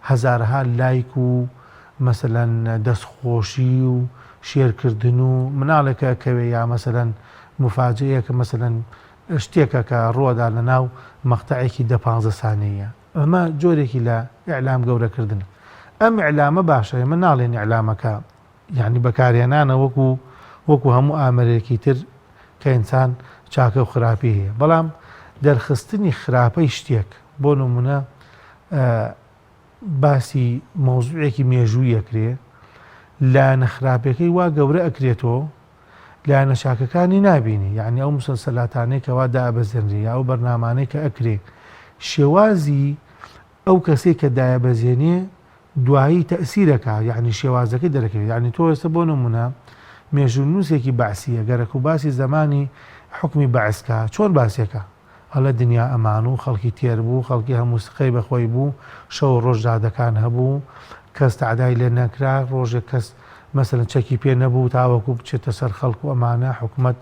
هەزارها لایک و مەسەلەن دەستخۆشی و شێرکردن و مناڵێکە کەوێ یا مەسەلەن مفاجەیەکە مەسەلەن شتێکە کە ڕۆدا لە ناو مەقتەعێکی 10-15 سانەیە ئەمە جۆرێکی لە ئیعلام گەورەکردن ئەم ئیعلامە باشە ئێمە ناڵێن ئیعلامەکە یعنی بەکارهێنانە وەکو هەموو ئامەرێکی تر کە ئینسان چاکە و خراپی هەیە بەڵام دەرخستنی خراپەی شتێک بۆ نمونە باسی مۆزوعێکی مێژووی ئەکرێ لایەنە خراپەکەی وا گەورە ئەکرێتەوە لایەنە چاکەکانی نابینی یعنی ئەو مسلسلاتانەی کەوا دابەزێنری یا ئەو بەرنامانەی کە ئەکرێ شێوازی ئەو کەسێک کە دایەبەزێنێ دوایی تەئسیرەکە یعنی شێوازەکەی دەرەکەوێت یعنی تۆ ئێستا بۆ نمونە مێژوونووسێکی باسیە گەرەک و باسی زمانی حکمی بەعسکە چۆن باسیەکە هەڵە دنیا ئەمان و خەڵکی تێر بوو خەڵکی هەموو سقەی بەخۆی بوو شەو ڕۆژدادەکان هەبوو کەس تعدای لێ نەکرا ڕۆژێک کەس مەسەلەن چەکی پێ نەبوو تاوەکو بچێتە سەر خەڵک و ئەمانە حکومەت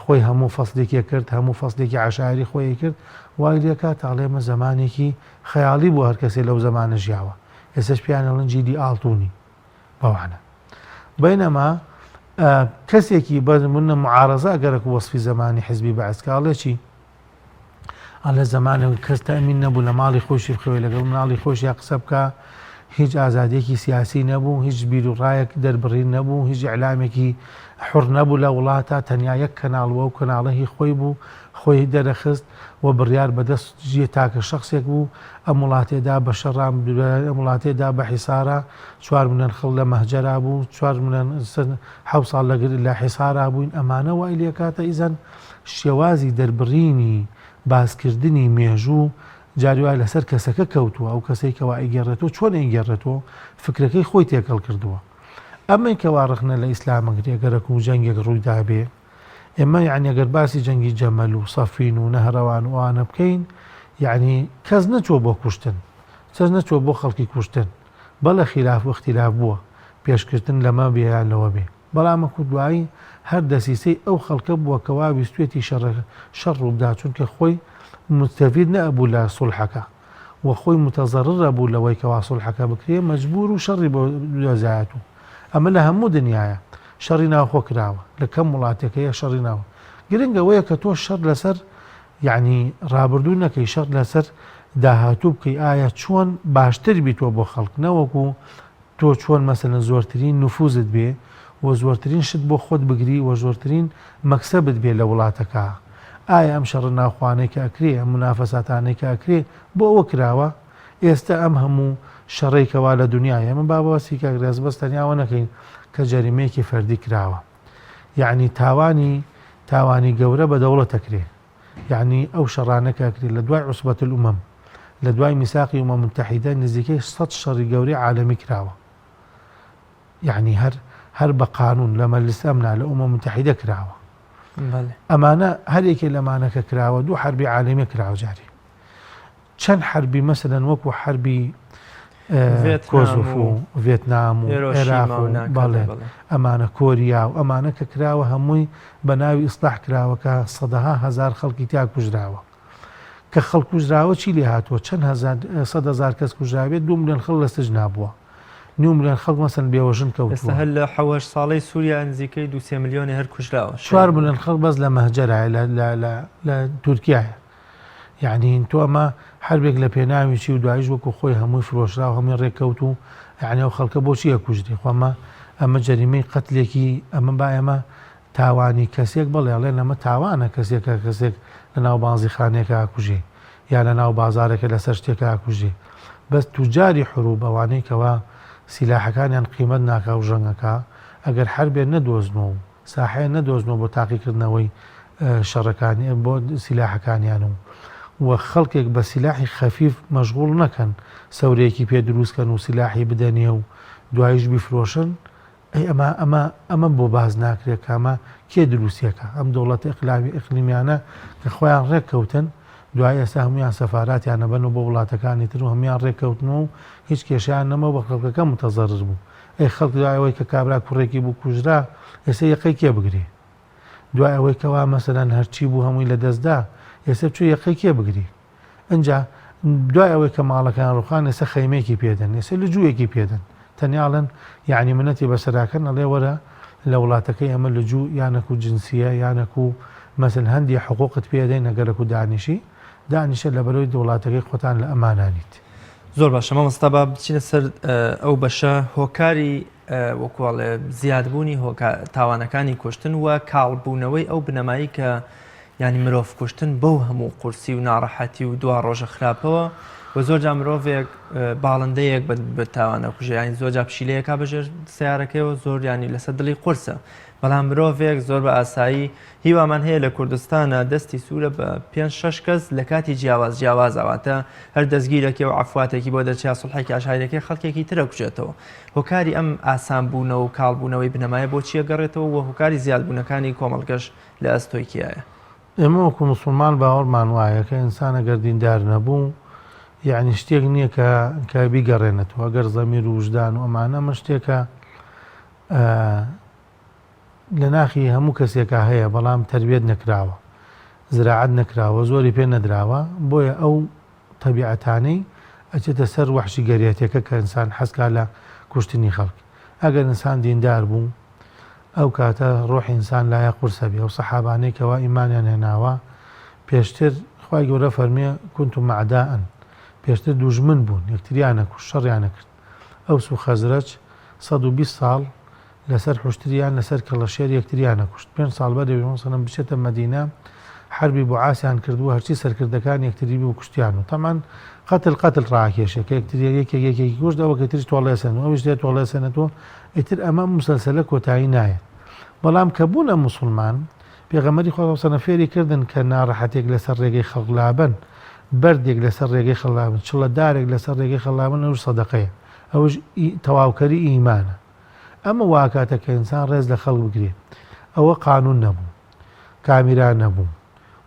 خۆی هەموو فەسلێکی کرد هەموو فەسلێکی عشاری خۆی کرد وای لێکە تاڵێمە زمانێکی خەیاڵی بوو هەر کەسێ لەو زمانە ژیاوە ئێستش پیانەڵەن جیدی ئاڵتونی بەوانە بەینەما کەسێکی بەمونە معارەزە گەرەک وەسفی زمانی حزبی بەعسکاڵێ چی ئەلە زمانە کەس تەمین نەبوو لە ماڵی خۆشی بخەوێ لەگەڵ مناڵی خۆشی یا قسە بکە هیچ ئازادیەکی سیاسی نەبوو، هیچ بیر و ڕایەک دەربڕین نەبوو، هیچ ئیعلامێکی حڕ نەبوو لە وڵاتە، تەنیا یەک کەناڵەوە و کەناڵەهی خۆی بوو، خۆی دەرەخست و بڕیار بەدەست ژیە تاکە شخصێک بوو. ئەم وڵاتێدا بە شەڕام ئەم وڵاتێدا بە حیسارە 4 ملیۆن خەڵک لە مەهجەرا بوو، 4 ملیۆن 7 ساڵ لە حیسارا بووین. ئەمانە وای لێکاتە ئیزەن شێوازی دەربڕینی باسکردنی مێژوو جاری وای لەسەر کەسەکە کەوتووە، ئەو کەسەی کەوا ئەیگەڕێتەوە چۆن ئەیگەڕێتەوە فکرەکەی خۆی تێکەڵ کردووە. ئەمەی کەوا ڕخنە لە ئیسلامەگرێگەرەک و جەنگێک ڕوویدا بێ، ئێمە یعنی ئەگەر باسی جەنگی جەمەل و سەفین و نەهڕەوان و ئەوانە بکەین، یعنی کەس نەچوە بۆ کوشتن، کەس نەچوە بۆ خەڵکی کوشتن، بەڵێ خلاف و اختلاف بووە پێشکردن لەمە بێیان لەوە بێ، بەڵام وەکو دوایی هەر دەسیسەی ئەو خەڵکە بووە کەوا ویستوێتی شەڕ ڕووبدا، چونکە خۆی مستەفید نەبوو لە سوڵحەکە و خۆی متەزەررە بوو لەوەی کەوا سوڵحەکە بکرێ، مەجبور و شەڕی بۆ دۆزایەت و ئەمە لە هەموو دنیاە شەڕی ناوخۆ کراوە، لە کەم وڵاتێکەیە شەڕی ناوە. گرنگەوەیە کە تۆ شەڕ لەسەر یعنی ڕابردوو نەکەی، شەڕ لەسەر داهاتوو بکەی، ئایا چۆن باشتر بیتۆ بۆ خەڵک، نەوەکو تۆ چۆن مەسەلەن زۆرترین نفوزت بێ و زۆرترین شت بۆ خۆت بگری و زۆرترین مەکسەبت بێ لە وڵاتەکە. ئایا ئەم شەڕ ناوخوانەی کە ئەکرێ، ئەم منافەساتانەی کە ئەکرێ بۆ ئەوە کراوە؟ ئێستا ئەم هەموو شەڕێکەوە لە دنیاە ئەمە بابەسی کاگرێز بەس تەنیاوە نەکەین کە جەریمەیەکی فەردی کراوە، یعنی تاوانی گەورە بە دەوڵەت ئەکرێ، یعنی ئەو شەڕانەکە ئەکرێ لە دوای عوسبەت الئومەم، لە دوای میساقی ئومەم متحیدە نزیکەی 100 شەڕی گەورەی عالەمی کراوە، یعنی هەر بە قانون لە مەجلیس ئەمنا لە ئومەم متحیدە کراوە. ئەمانە هەرێکی لەمانەکە کراوە، 2 حربی عالەمی کراوە جاری، چەند حربی مەسەلەن وەکو حربی کۆزۆف و ڤێتنام و عێراق و بەڵێ ئەمانە کۆریا و ئەمانە کە کراوە هەمووی بە ناوی ئیسلاح کراوەکە سەدەها هەزار خەڵکی تیا کوژراوە، کە خەڵک کوژراوە چی لێ هاتووە؟ چەند 100,000 کەس کوژراوێت، 2 ملیۆن خەڵک لە سجن نابووە، 9 ملیۆن خەڵک مەسەن بێوەژن کەوتووە. هەر لە 7 ساڵەی سووریا نزیکەی 2 ملیۆنی هەر کوژراوە، 4 ملیۆن خەڵک بەس لە مەهجەرایە لە تورکیایە. یعنی تۆ ئەمە حربێک لە پێناویی و دوایش وەکو خۆی هەمووی فرۆشرا و هەمووی ڕێککەوت و یعنی ئەو خەڵکە بۆچیە کوژری؟ خۆمە ئەمە جەریمەی قەتلێکی ئەمە با ئێمە تاوانی کەسێک بڵێ ئەڵێن ئەمە تاوانە کەسێکە کەسێک لە ناو بازیخانێکە ئاکوژێ یا لە ناو بازارێکە لەسەر شتێکە ئاکوژێ، بەس توجاری حروب ئەوانەی کەوا سیلاحەکانیان قیمەت ناکا و ژەنگەکە ئەگەر حربێ نەدۆزنەوە و ساحەیە نەدۆزنەوە بۆ تاقیکردنەوەی شەڕەکانی بۆ سیلاحەکانیان و خەڵکێک بە سیلاحی خەفیف مەشغوڵ نەکەن، سەورەیەکی پێ دروستکەن و سیلاحی بدەنێ و دوایش بیفرۆشن، ئەمە بۆ باز ناکرێت کامە کێ دروستیەکە؟ ئەم دەوڵەتە ئیقلیمیانە کە خۆیان ڕێککەوتن، دوای ئێستا هەمویان سەفاراتیان نەبەن و بۆ وڵاتەکانی تر و هەمویان ڕێککەوتنەوە و هیچ کێشیان نەمە بە خەڵکەکە متەزەرر بوو. ئەی خەڵک دوای ئەوەی کە کابرا کوڕێکی بوو کوژرا، ئێستا یەقەی کێ بگرێ؟ دوای ئەوەی کەوا مەسەلەن هەرچی بوو هەمووی لە دەستدا، ئێستا چوو یەقەی کێ بگری؟ ئەنجا دوای ئەوەی کە ماڵەکان ڕوخان ئێستا خەیمێکی پێدەن، ئێستا لە جوویەکی پێدەن، تەنیاڵن یعنی منەتی بەسەراکەن ئەڵێ وەرە لە وڵاتەکەی ئەمە لە جوو یانەکو جنسیە یانەکو مەسەل هەندی حقوقت پێدەین نەگەرەکو دانیشە لە بەرەوەی وڵاتەکەی خۆتان لە ئەمانانیت. زۆر باشە مامۆستا با بچینە سەر ئەو بەشە هۆکاری وەکوڵێ زیادبوونی تاوانەکانی کوشتن و کاڵبوونەوەی ئەو بنەمایی کە ینی مرۆڤ کوشتن بەو هەموو قورسی و ناڕەحەتی و دوا ڕۆژە خراپەوە و زۆرجا مرۆڤێک باڵندەیەک بە تاوانە کوژە، ینی زۆرجا پشیلەیەکا بەژێر سیارەکەیەوە زۆر ینی لەسەر دڵی قورسە، بەڵام مرۆڤێک زۆر بە ئاسایی هیوامان هەیە لە کوردستانە دەستی سوورە بە 5-6 کەس لە کاتی جیاوازەواتە هەر دەستگیرەکە و عفواتێکی بۆ دەرچیا سوڵحێکی ئاشایرەکەی خەڵکێکی ترە کوژێتەوە. هۆکاری ئەم ئاسانبوونەوە و کاڵبوونەوەی بنەمایە بۆچیە گەڕێتەوە و هۆکاری زیادبوونەکانی کۆمەڵگەش لە ئەستۆیکیایە؟ ئێمە وەکو موسڵمان باوەڕمان وایە کە ئینسانە گەر دیندار نەبوو یعنی شتێک نییە کە بیگەڕێنێتەوە، ئەگەر زەمیر و وجدان و ئەمانە ئەمە شتێکە لە ناخی هەموو کەسێکە هەیە، بەڵام تەربیەت نەکراوە، زراعەت نەکراوە، زۆری پێ نەدراوە، بۆیە ئەو تەبیعەتانەی ئەچێتە سەر وەحشی گەریەتەکە کە ئینسان حەزکا لە کوشتنی خەڵک. ئەگەر ئینسان دیندار بوو ئەو کاتە ڕۆحی ئینسان لایە قورسە بێ. ئەو سەحابانەی کەوا ئیمانیان هێناوە پێشتر خوای گەورە فەرمیێ کونتم مەعداءن، پێشتر دوژمن بوون، یەکتریان نەکوشت، شەڕیان نەکرد، ئەوس و خەزرەج 120 ساڵ لەسەر حشتریان لەسەر کەڵەشێر یەکتریانە کوشت 5 ساڵ بەدەوێ سەلەم بچێتە مەدینە حربی بۆ عاسیان کردووە هەرچی سەرکردەکان یەکتری و کوشتیان و تەمان قەتل ڕاکێشە کە یەکێکی کوشت ئەوە کە تریش تۆڵێسن و ئەوش دێت تۆڵێسەنەوە ئیتر ئەمە مسلسلە کۆتایی نایەت بەڵام کە بوونە موسڵمان پێغەمبەری خوا سەلەم فێری کردن کە ناڕەحەتێک لەسەر ڕێگەی خەڵابن بەردێک لەسەر ڕێگەی خەڵابن چڵەدارێک لەسەر ڕێگەی خەڵابن ئەوش سەدەقەیە ئەوش تەواوکەری ئیمانە ئەمە واکاتە کە ئینسان ڕێز لە خەڵک بگرێ ئەوە قانون نەبوو کامیرا نەبوو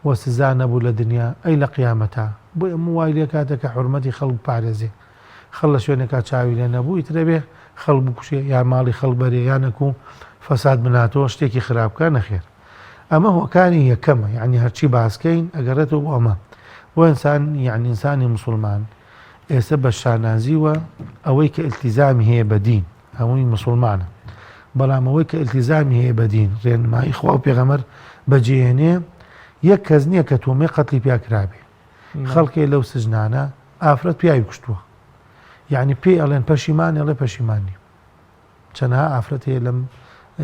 وە سزا نەبوو لە دنیا ئەی لە قیامەتە بۆ ئەمە وای لێ کاتە کە حورمەتی خەڵک پارێزێ خەڵ لە شوێنێکا چاوی لێ نەبوو ئیترە بێ خەڵ بکوشێ یا ماڵی خەڵ بەرێ یانەکو فەساد بناتەوە شتێکی خراپکە نەخێر ئەمە هۆکانی یەکەمە یعنی هەرچی باسکەین ئەگەڕێتەوە بۆ ئەمە بۆ ئینسان یعنی ئینسانی موسڵمان ئێستا بە شانازیوە ئەوەی کە ئیلتیزامی هەیە بە دین هەمووی موسڵمانە بەڵام ئەوەی کە ئیلتیزامی هەیە بە دین ڕێنمایی خوا و پێغەمبەر بەجێهێنێ یەک کەس نییە کە تۆمێ قەتلی پیاکرابێ خەڵکێ لەو سژنانە ئافرەت پیاوی کوشتووە یعنی پێی ئەڵێن پەشیمان ئەڵێ پەشیمانی چەندها ئافرەت هەیە لەم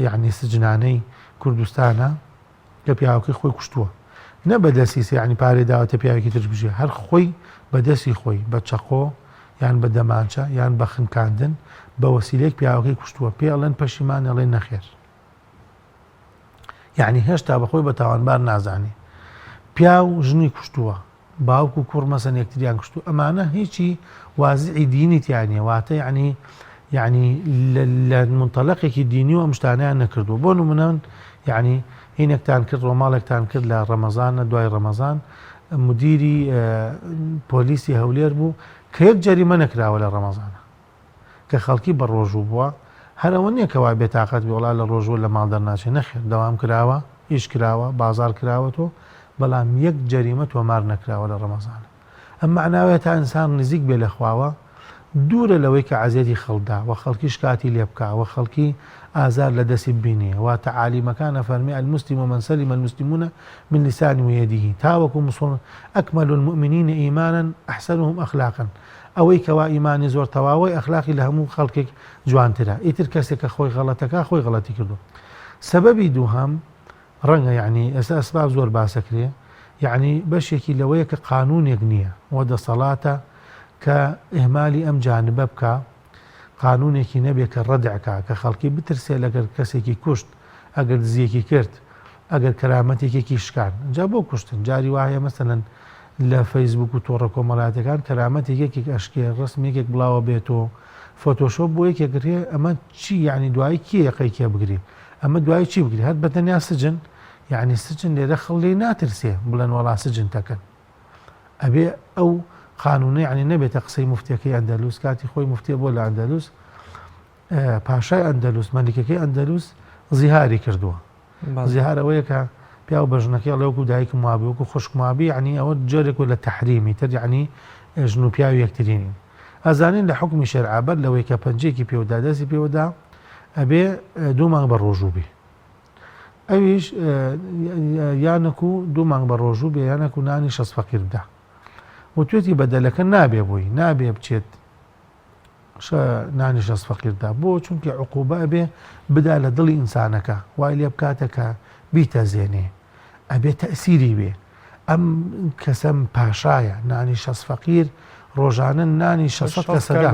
یعنی سجنانەی کوردستانە کە پیاوەکەی خۆی کوشتووە نە بەدەسیسە یعنی پارێ داوەتە پیاوێکی تر بژێ هەر خۆی بەدەستی خۆی بە چەقۆ یان بە دەمانچە یان بە خنکاندن بە وەسیلەیەک پیاوەکەی کوشتووە پێ ئەڵێن پەشیمان ئەڵێن نەخێر یعنی هێشتا بەخۆی بە تاوانبار نازانی پیا و ژنی کوشتووە باوک و کوڕ مەسەن یەکتریان کوشتووە ئەمانە هیچی وازعی دینی تیانە واتە یعنی لە منتەلەقێکی دینی و ئەم شتانەیان نەکردووە بۆ نمونە یعنی هینێکتان کرد ڕۆماڵێکتان کرد لە ڕەمەزانە دوای ڕەمەزان مدیری پۆلیسی هەولێر بوو کە یەک جەریمە نەکراوە لە ڕەمەزانە کە خەڵکی بە ڕۆژوو بووە هەرەوە نییە کەوا بێتاقەت وڵا لە ڕۆژوە لە ماڵ دەرناچێت نەخێر دەوام کراوە ئیش کراوە بازار کراوەتەوە بەڵام یەک جەریمە تۆمار نەکراوە لە ڕەمەزانە ئەم معناوێت تا ئینسان نزیک بێ لە خواوە دوورە لەوەی کە عەزیەتی خەڵدا و خەڵکی شکاتی لێ بکا و خەڵکی ئازار لە دەستی ببینێ واتە عالیمەکانە فەرمی المسلم من سلم المسلمون من لسان ويده تاوەکو مسلمان ئەکمل المؤمنین ئیمانا ئەحسنهم ئەخلاقا ئەوەی کەوا ئیمانی زۆر تەواوی ئەخلاقی لە هەموو خەڵکێک جوانترە ئیتر کەسێک کە خۆی غەڵەتەکە خۆی غەڵەتی کردو سەبەبی دووهەم ڕەنگە یعنی ئێستا ئەسباب زۆر باسەکرێ یعنی بەشێکی لەوەیە کە قانونێک نییە وە دەسەڵاتە کە ئێمالی ئەم جانبە بکە قانونێکی نەبێت کە ڕەدعکە کە خەڵکی بترسێ لەگەر کەسێکی کوشت ئەگەر دزیەکی کرد ئەگەر کەرامەتێکێکی شکان جا بۆ کوشتن جاری وایە مەسەلەن لە فەیسبوک و تۆڕە کۆمەڵاتەکان کەرامەتێکێک ئەشکێ ڕسمێکێک بڵاوە بێتەوە فۆتۆشۆپ بۆ یەکێکرێ ئەمە چی یعنی دوایی کێ یەقەی کێ بگری ئەمە دوایی چی بگری هەر بەتەنیا سجن یعنی سجن لێرە خەڵی ناترسێ بڵێن وەڵا سجن تەکەن ئەبێ ئەو قانونی یعنی نەبێتە قسەی مفتیەکەی ئەندەلوس کاتی خۆی مفتیە بۆ لە ئەندەلوس پاشای ئەندەلوس مەلیکەکەی ئەندەلوس زیهاری کردووە زیهارەوەیە کە پیا و بەژنەکەی ئەڵێوەکو دایکم وابێ وەکو خوشکمابی یعنی ئەوە جۆرێک لە تەحریمی تر یعنی ژن و پیاوی یەکترینین ئەزانین لە حکمی شەرعابەت لەوەی کە پەنجەیەکی پێوەدا دەستی پێوەدا ئەبێ 2 مانگ بە ڕۆژوو بێ ئەویش یانەکو 2 مانگ بە ڕۆژوو بێ یانەکو نانی 6 فەقیر بدا و توێتی بەدەلەکە نابێ بووی نابێ بچێت نانی 6 فەقیردا بۆ چونکە عقوبە ئەبێ بدا لە دڵی ئینسانەکە وای لێ بکاتەکە بیتەزێنێ ئەبێ تەئسیری بێ ئەم کەسەم پاشایە نانی 6 فەقیر ڕۆژانە نانی 600 کەسەدا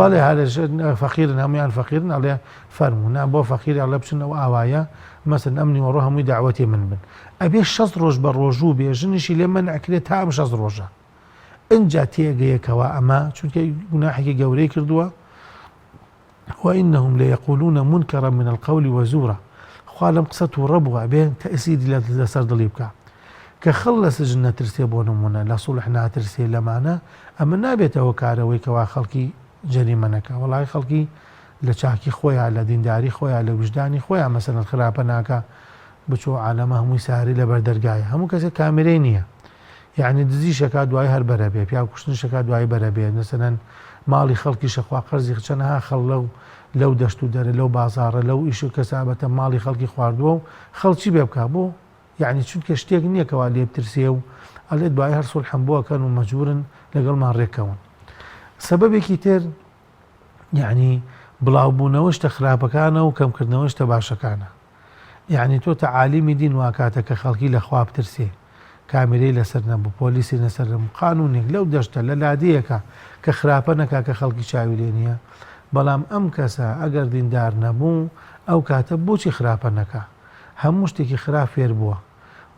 بەڵێ هەرش فەقیرن هەمویان فەقیرن ئەڵێ فەرموو بۆ فەقیر ئەڵێ بچنەوە ئاوایە مەسەن ئەمنی وەڕۆ هەمووی داوەتی من بن ئەبێ 6 ڕۆژ بە ڕۆژوو بێ ژنیشی لێ مەنعکرێت تا ئەم 6 ڕۆژە ئەنجا تێگەیەکەوە ئەمە چونکە گوناحێکی گەورەی کردووە وإنهم ليقولون منكرا من القول وزورا خوا لەم قسە تووڕە بووە بێن تەئسیری لەسەر دڵی بکە کە خەڵ لە سجن نەترسێ بۆ نمونە لە سوڵح ناترسێ لەمانە ئەمە نابێتەوە کارەوەی کەوا خەڵکی جەریمە نەکە وەڵای خەڵکی لە چاکی خۆیان لە دینداری خۆیان لە وجدانی خۆیان مەسەلەن خراپە ناکە بچۆ عالەمە هەمووی ساری لەبەر دەرگایە هەموو کەسێک کامێرەی نییە یعنی دزی شەکات دوای هەر بەرە بێ پیا کوشتن شەکات دوای بەرە بێ مەسەلەن ماڵی خەڵکی شەخوا قەرزی چەندها خەڵ لەو دەشت و دەرە لەو بازاڕە لەو ئیش و کەسابەتە ماڵی خەڵکی خواردووە و خەڵکی بێ بکە بۆ یعنی چونکە شتێک نییەکەوا لێ بترسێ و ئەلێ دوای هەر سوڵحم بۆەکەن و مەجبورن لەگەڵمان ڕێکەون سەبەبێکی تر یعنی بڵاوبوونەوەشتە خراپەکانە و کەمکردنەوەشتە باشەکانە. یعنی تۆ تەعالیمی دین واکاتە کە خەڵکی لە خوا بترسێ، کامێرەی لەسەر نەبوو، پۆلیسی لەسەر نەبوو، قانونێک لەو دەشتە لە لادەیەکە کە خراپە نەکا کە خەڵکی چاوی لێ نییە. بەڵام ئەم کەسە ئەگەر دیندار نەبوو ئەو کاتە بۆچی خراپە نەکا؟ هەموو شتێکی خراپ فێر بووە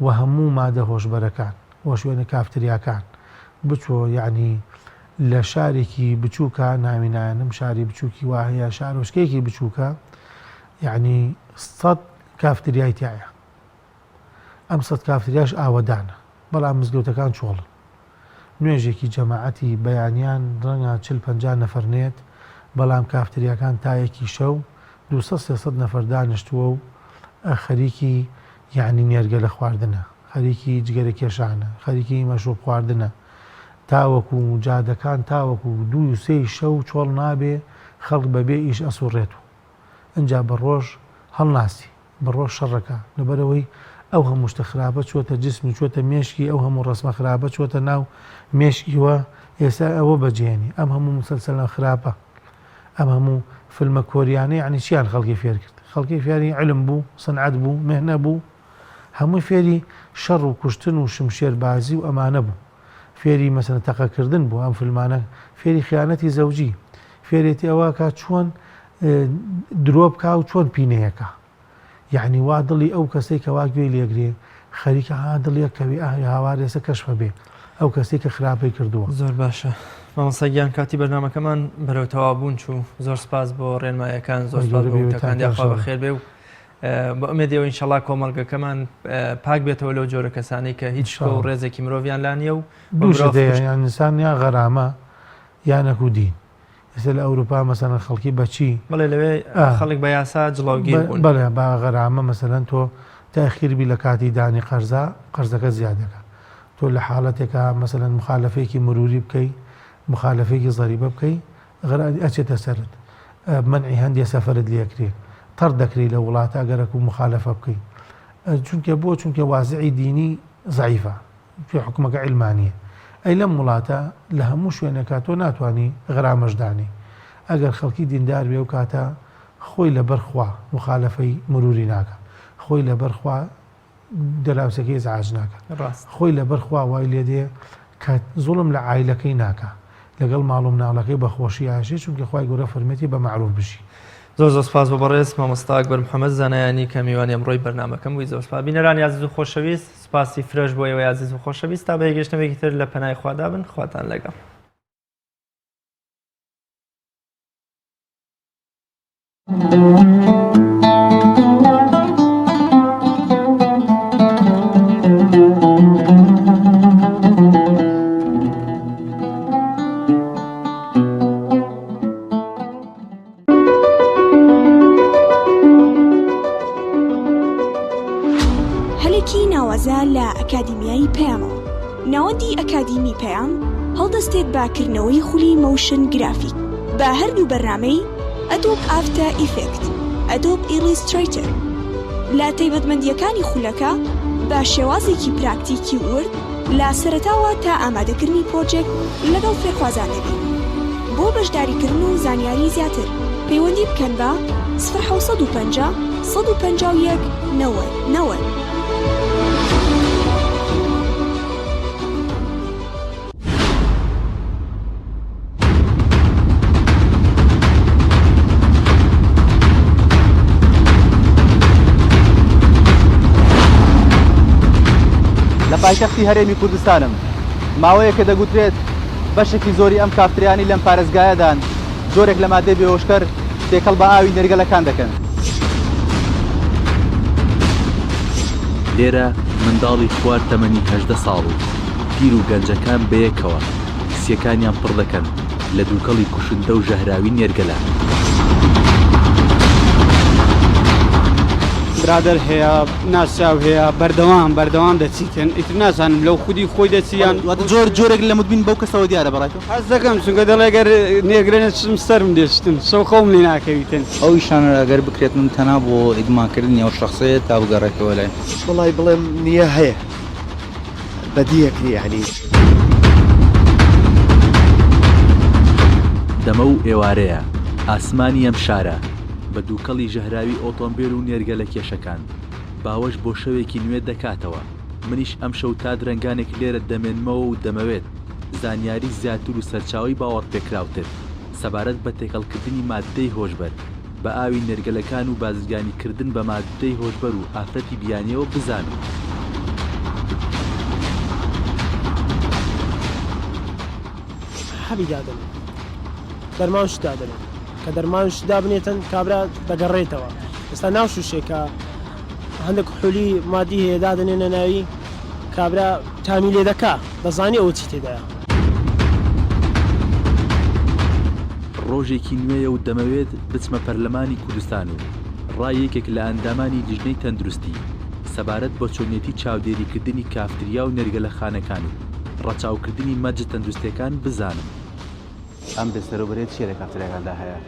و هەموو مادە هۆشبەرەکان وە شوێنە کافتریاکان بچۆ، یعنی لە شارێکی بچووکە ناوینایەنم شاری بچووکی وایە شارۆشکەیەکی بچووکە، یعنی 100 کافتریای تایە. ئەم 100 کافتریاش ئاوەدانە، بەڵام مزگەوتەکان چۆڵن. نوێژێکی جەماعەتی بەیانیان ڕەنگە 40-50 نەفەرنێت، بەڵام کافتریاکان تایەکی شەو 200-300 نەفەر دانیشتووە و خەریکی یعنی نێرگە لە خواردنە، خەریکی جگەرە کێشانە، خەریکی مەشروب خواردنە، تاوەکو جادەکان تاوەکو 2-3 شەو چۆڵ نابێ خەڵک بەبێ ئیش ئەسوڕێت و ئەنجا بە ڕۆژ هەڵناسی بە ڕۆژ شەڕەکە لەبەرەوەی ئەو هەموو شتە خراپە چۆتە جسمی چۆتە مێشکی، ئەو هەموو ڕسمە خراپە چۆتە ناو مێشکیوە. ئێستا ئەوە بەجێنی ئەم هەموو مسلسلە خراپە، ئەم هەموو فیلمە کۆریانەی عنی چیان خەڵکی فێر کرد؟ خەڵکی فێری علم بوو، سەنعەت بوو، مێهنە بوو، هەمووی فێری شەڕ و کوشتن و شمشێربازی و ئەمانە بوو. فێری مەسەلەن تەقەکردن بوو، ئەم فیلمانە فێری خیانەتی زەوجی، فێرێتی ئەوە کە چۆن درۆ بکا و چۆن پینەیەکە. یعنی وا دڵی ئەو کەسەی کە وا گوێی لێگرێ خەریکە دڵیەک کەوی هاوارێسە کەشفە بێ ئەو کەسێک کە خراپەی کردووە. زۆر باشە. مامۆستاگیان کاتی بەرنامەکەمان بەرەو تەوابوون چوو. زۆر سپاس بۆ ڕێنماییەکان، زۆر سپاس بۆ وتەکان، خوا بەخێر بێ و بە ئومێدیەوە ئینشەڵا کۆمەڵگەکەمان پاک بێتەوە لەو جۆرە کەسانەی کە هیچ شکۆ و ڕێزێکی مرۆڤیان لا نییە و یان ئینسان یا غەرامە یانەکو دین. ئێستا لە ئەوروپا مەسەلەن خەڵکی بەچی بەڵێ لەوێ خەڵک بە یاسا جڵاوگیر بوون. بەڵێ با غەرامە مەسەلەن تۆ تاخیربی لە کاتی دانی قەرزەکە زیاد دەکات. تۆ لە حاڵەتێکە مەسەلەن مخالفەیەکی مروری بکەیت، مخالفەیەکی زەریبە بکەیت، غەرادی ئەچێتە سەرت، منعی هەندێک سەفەرت لێکرێت، تەڕ دەکرێت لە وڵاتە ئەگەرەک و مخالفە بکەیت. چونکە بۆ چونکە وازعی دینی ضعیفە، پێ حکومەکە عیلمانیە. ئەی لەم وڵاتە لە هەموو شوێنەکە تۆ ناتوانانی غەرامەشدانی. ئەگەر خەڵکی دیندار بێ و کاتە خۆی لەبەرخوا مخالفەی مروری ناکە، خۆی لەبەرخوا دەلاوسەکەی زعاج ناکە، خۆی لەبەرخوا وای لێ دێ کە زوڵم لە عایلەکەی ناکە، لەگەڵ ماڵ و مناڵەکەی بەخۆشی ئاشێ، چونکە خوای گەورە فەرمێتی بە معروف بشی. زۆر زۆر سپاس بۆ بەڕێز مامۆستا ئەکبەر محەممەد زانایانی کە میوانی ئەمڕۆی بەرنامەکەم بووی. زۆر سپاس بینەرانی عزیز و خۆشەویست، سپاسی فرەش بۆ ئێوەی عزیز و خۆشەویست. تا بە یەکگەشتنەوەیەکی تر لە پەنای خوادا بن، خواتان لەگەڵ. لە ئەکادیمیای پەیامەوە. ناوەندی ئەکادیمی پەیام هەڵدەستێت باکردنەوەی خولی موشن گرافیک بە هەردوو بەرنامەی ئەدۆب ئافتە ئیفێکت، ئەدۆب ئیلیستریتر لە تایبەتمەندیەکانی خولەکە بە شێوازێکی پراکتیکی ورد لە سەرەتاوە تا ئامادەکردنی پرۆجێکت لەگەڵ فێرخوازانەبی. بۆ بەشداریکردن و زانیاری زیاتر پەیوەندی بکەن بە 1950 151 90 90. لە پایتەختی هەرێمی کوردستانم ماوەیە کە دەگوترێت بەشێکی زۆری ئەم کافتریانی لەم پارێزگایەدان جۆرێک لە مادەی بێهۆشکەر تێکەڵ بە ئاوی نێرگەلەکان دەکەن. لێرە منداڵی خوار تەمەنی 18 ساڵ و پیر و گەنجەکان بەیەکەوە کسیەکانیان پڕ دەکەن لە دووکەڵی کوشندە و ژەهراوی نێرگەلە. برادر هەیە، ناساو هەیە، بەردەوام دەچیتن، ئیتر نازانم لەو خودی خۆی دەچیان زۆر جۆرێک لە مدبین بەو کەسەوە دیارە بەڕێتەوە. حەز دەکەم چونکە دەڵێ گەر نێگرێنە چم سەرم دێشتن سەو خەوم لێ ناکەویتن. ئەو شانە ئەگەر بکرێت من تەنها بۆ ئیدمانکردنی ئەو شخصەیە تا بگەڕێتەوە لای. وڵای بڵێم نییە هەیە بەدیەکری یعنی دەمە و ئێوارەیە ئاسمانی ئەم شارە بە دووکەڵی ژەهراوی ئۆتۆمبیل و نێرگەلە کێشەکان باوەش بۆ شەوێکی نوێ دەکاتەوە. منیش ئەم شەو تا درەنگانێک لێرە دەمێنمەوە و دەمەوێت زانیاری زیاتر و سەرچاوی باوەڕ پێکراوتر سەبارەت بە تێکەڵکردنی ماددەی هۆشبەر بە ئاوی نێرگەلەکان و بازرگانیکردن بە ماددەی هۆشبەر و ئافرەتی بیانیەوە بزانم. حەبی دادن دەرمان شدا دەنێن کە دەرمان شدا بنێتن کابرا دەگەڕێتەوە. ئێستا ناو شوشێکە هەندێک حولی مادی هەیە دادنێنە ناوی کابرا تامی لێ دەکا دەزانی ئەوە چی تێدایە. ڕۆژێکی نوێیە و دەمەوێت بچمە پەرلەمانی کوردستان و ڕایەکێک لە ئەندامانی لیژنەی تەندروستی سەبارەت بە چۆنێتی چاودێریکردنی کافتریا و نێرگەلەخانەکان و ڕەچاوکردنی مەرجە تەندروستیەکان بزانم. ئەم دەستەرۆبەرێت چیە لە کافتەریاکاندا هەیە؟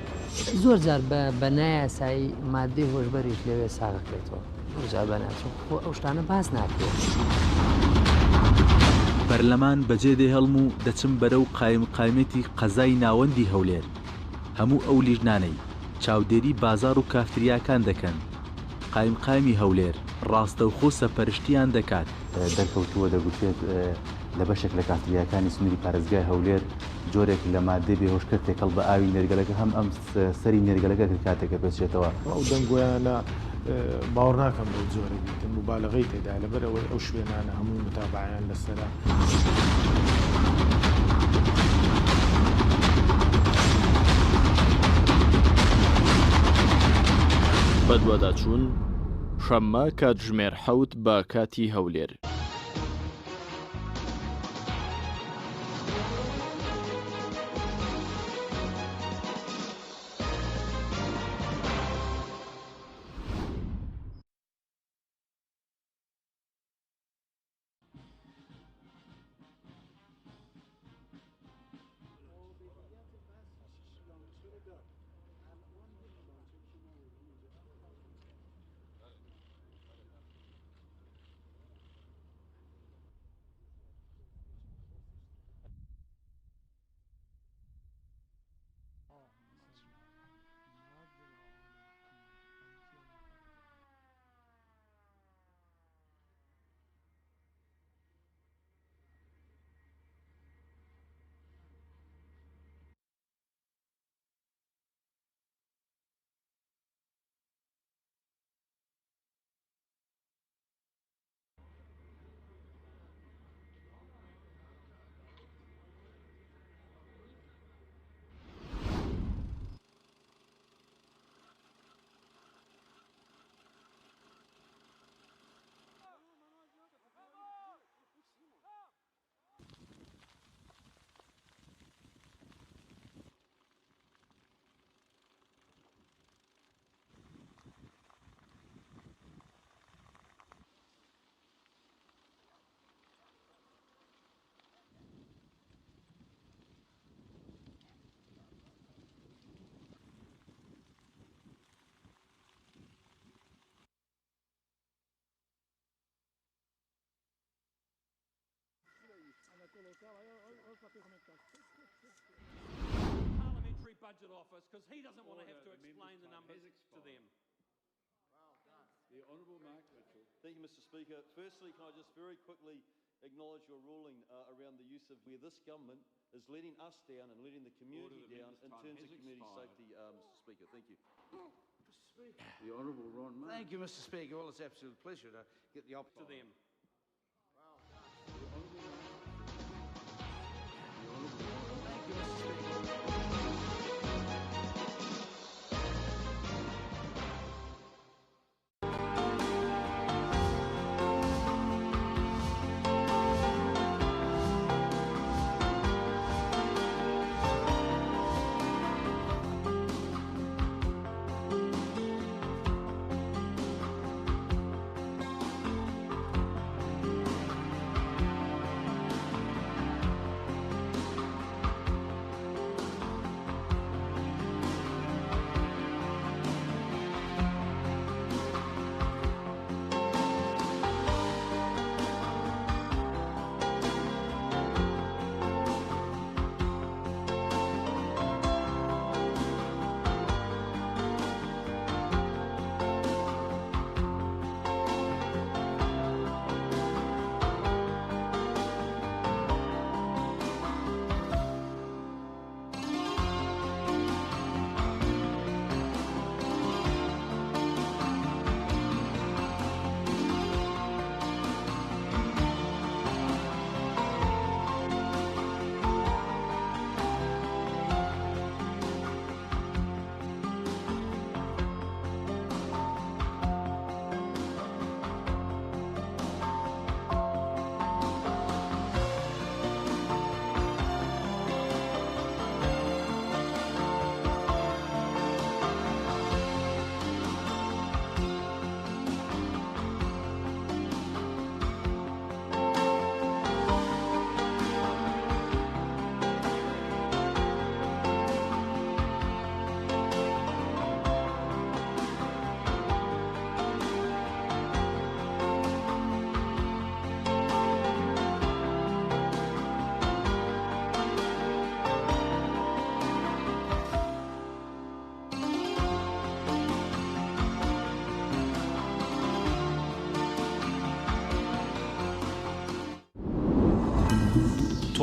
زۆر جار بە نایاسایی مادەی هۆشبەریش لەوێ ساغەکرێتەوە. زۆر جار بە ناچوو ئەو شتانە باس ناکرێت. پەرلەمان بەجێ هەڵم و دەچم بەرەو قایمەتی قەزای ناوەندی هەولێر. هەموو ئەو لیژنانەی چاودێری بازار و کافتریاکان دەکەن قایمی هەولێر ڕاستەوخۆ سەپەرشتیان دەکات. دەرکەوتووە دەگوترێت لە بەشێک لە کافتریاکانی سنووری پارێزگای هەولێر جۆرێک لە مادەی بێهۆشکرد تێکەڵ بە ئاوی نێرگەلەکە هەم ئەم سەری نێرگەلەکە کاتێکە پێچێتەوە. ئەو دەنگۆیانە باوەڕ ناکەم بەو جۆرە بیتن مبالغەی تێدا لەبەرەوەی ئەو شوێنانە هەموو متابعیان لەسەرە. بەدواداچوون شەممە کاتژمێر 7 بە کاتی هەولێر. Parliamentary Budget Office, because he doesn't want to have to explain the numbers to them. Well done. The Honourable Mark Mitchell. Thank you, Mr. Speaker. Firstly, can I just very quickly acknowledge your ruling around the use of where this government is letting us down and letting the community down in terms of community safety, Mr. Speaker. Thank you. Mr. Speaker. The Honourable Ron Mark. Thank you, Mr. Speaker. Well, it's an absolute pleasure to get the opportunity. To them. Well done. The Honourable Mark. Thank you, Mr. Speaker.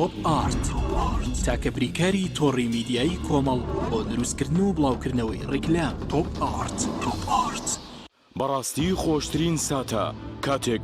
تۆپ ئارت تاکە بریکاری تۆڕی میدیایی کۆمەڵ بۆ دروستکردن و بڵاوکردنەوەی ڕیکلام تۆپ ئارت بەڕاستی خۆشترین ساتە کاتێک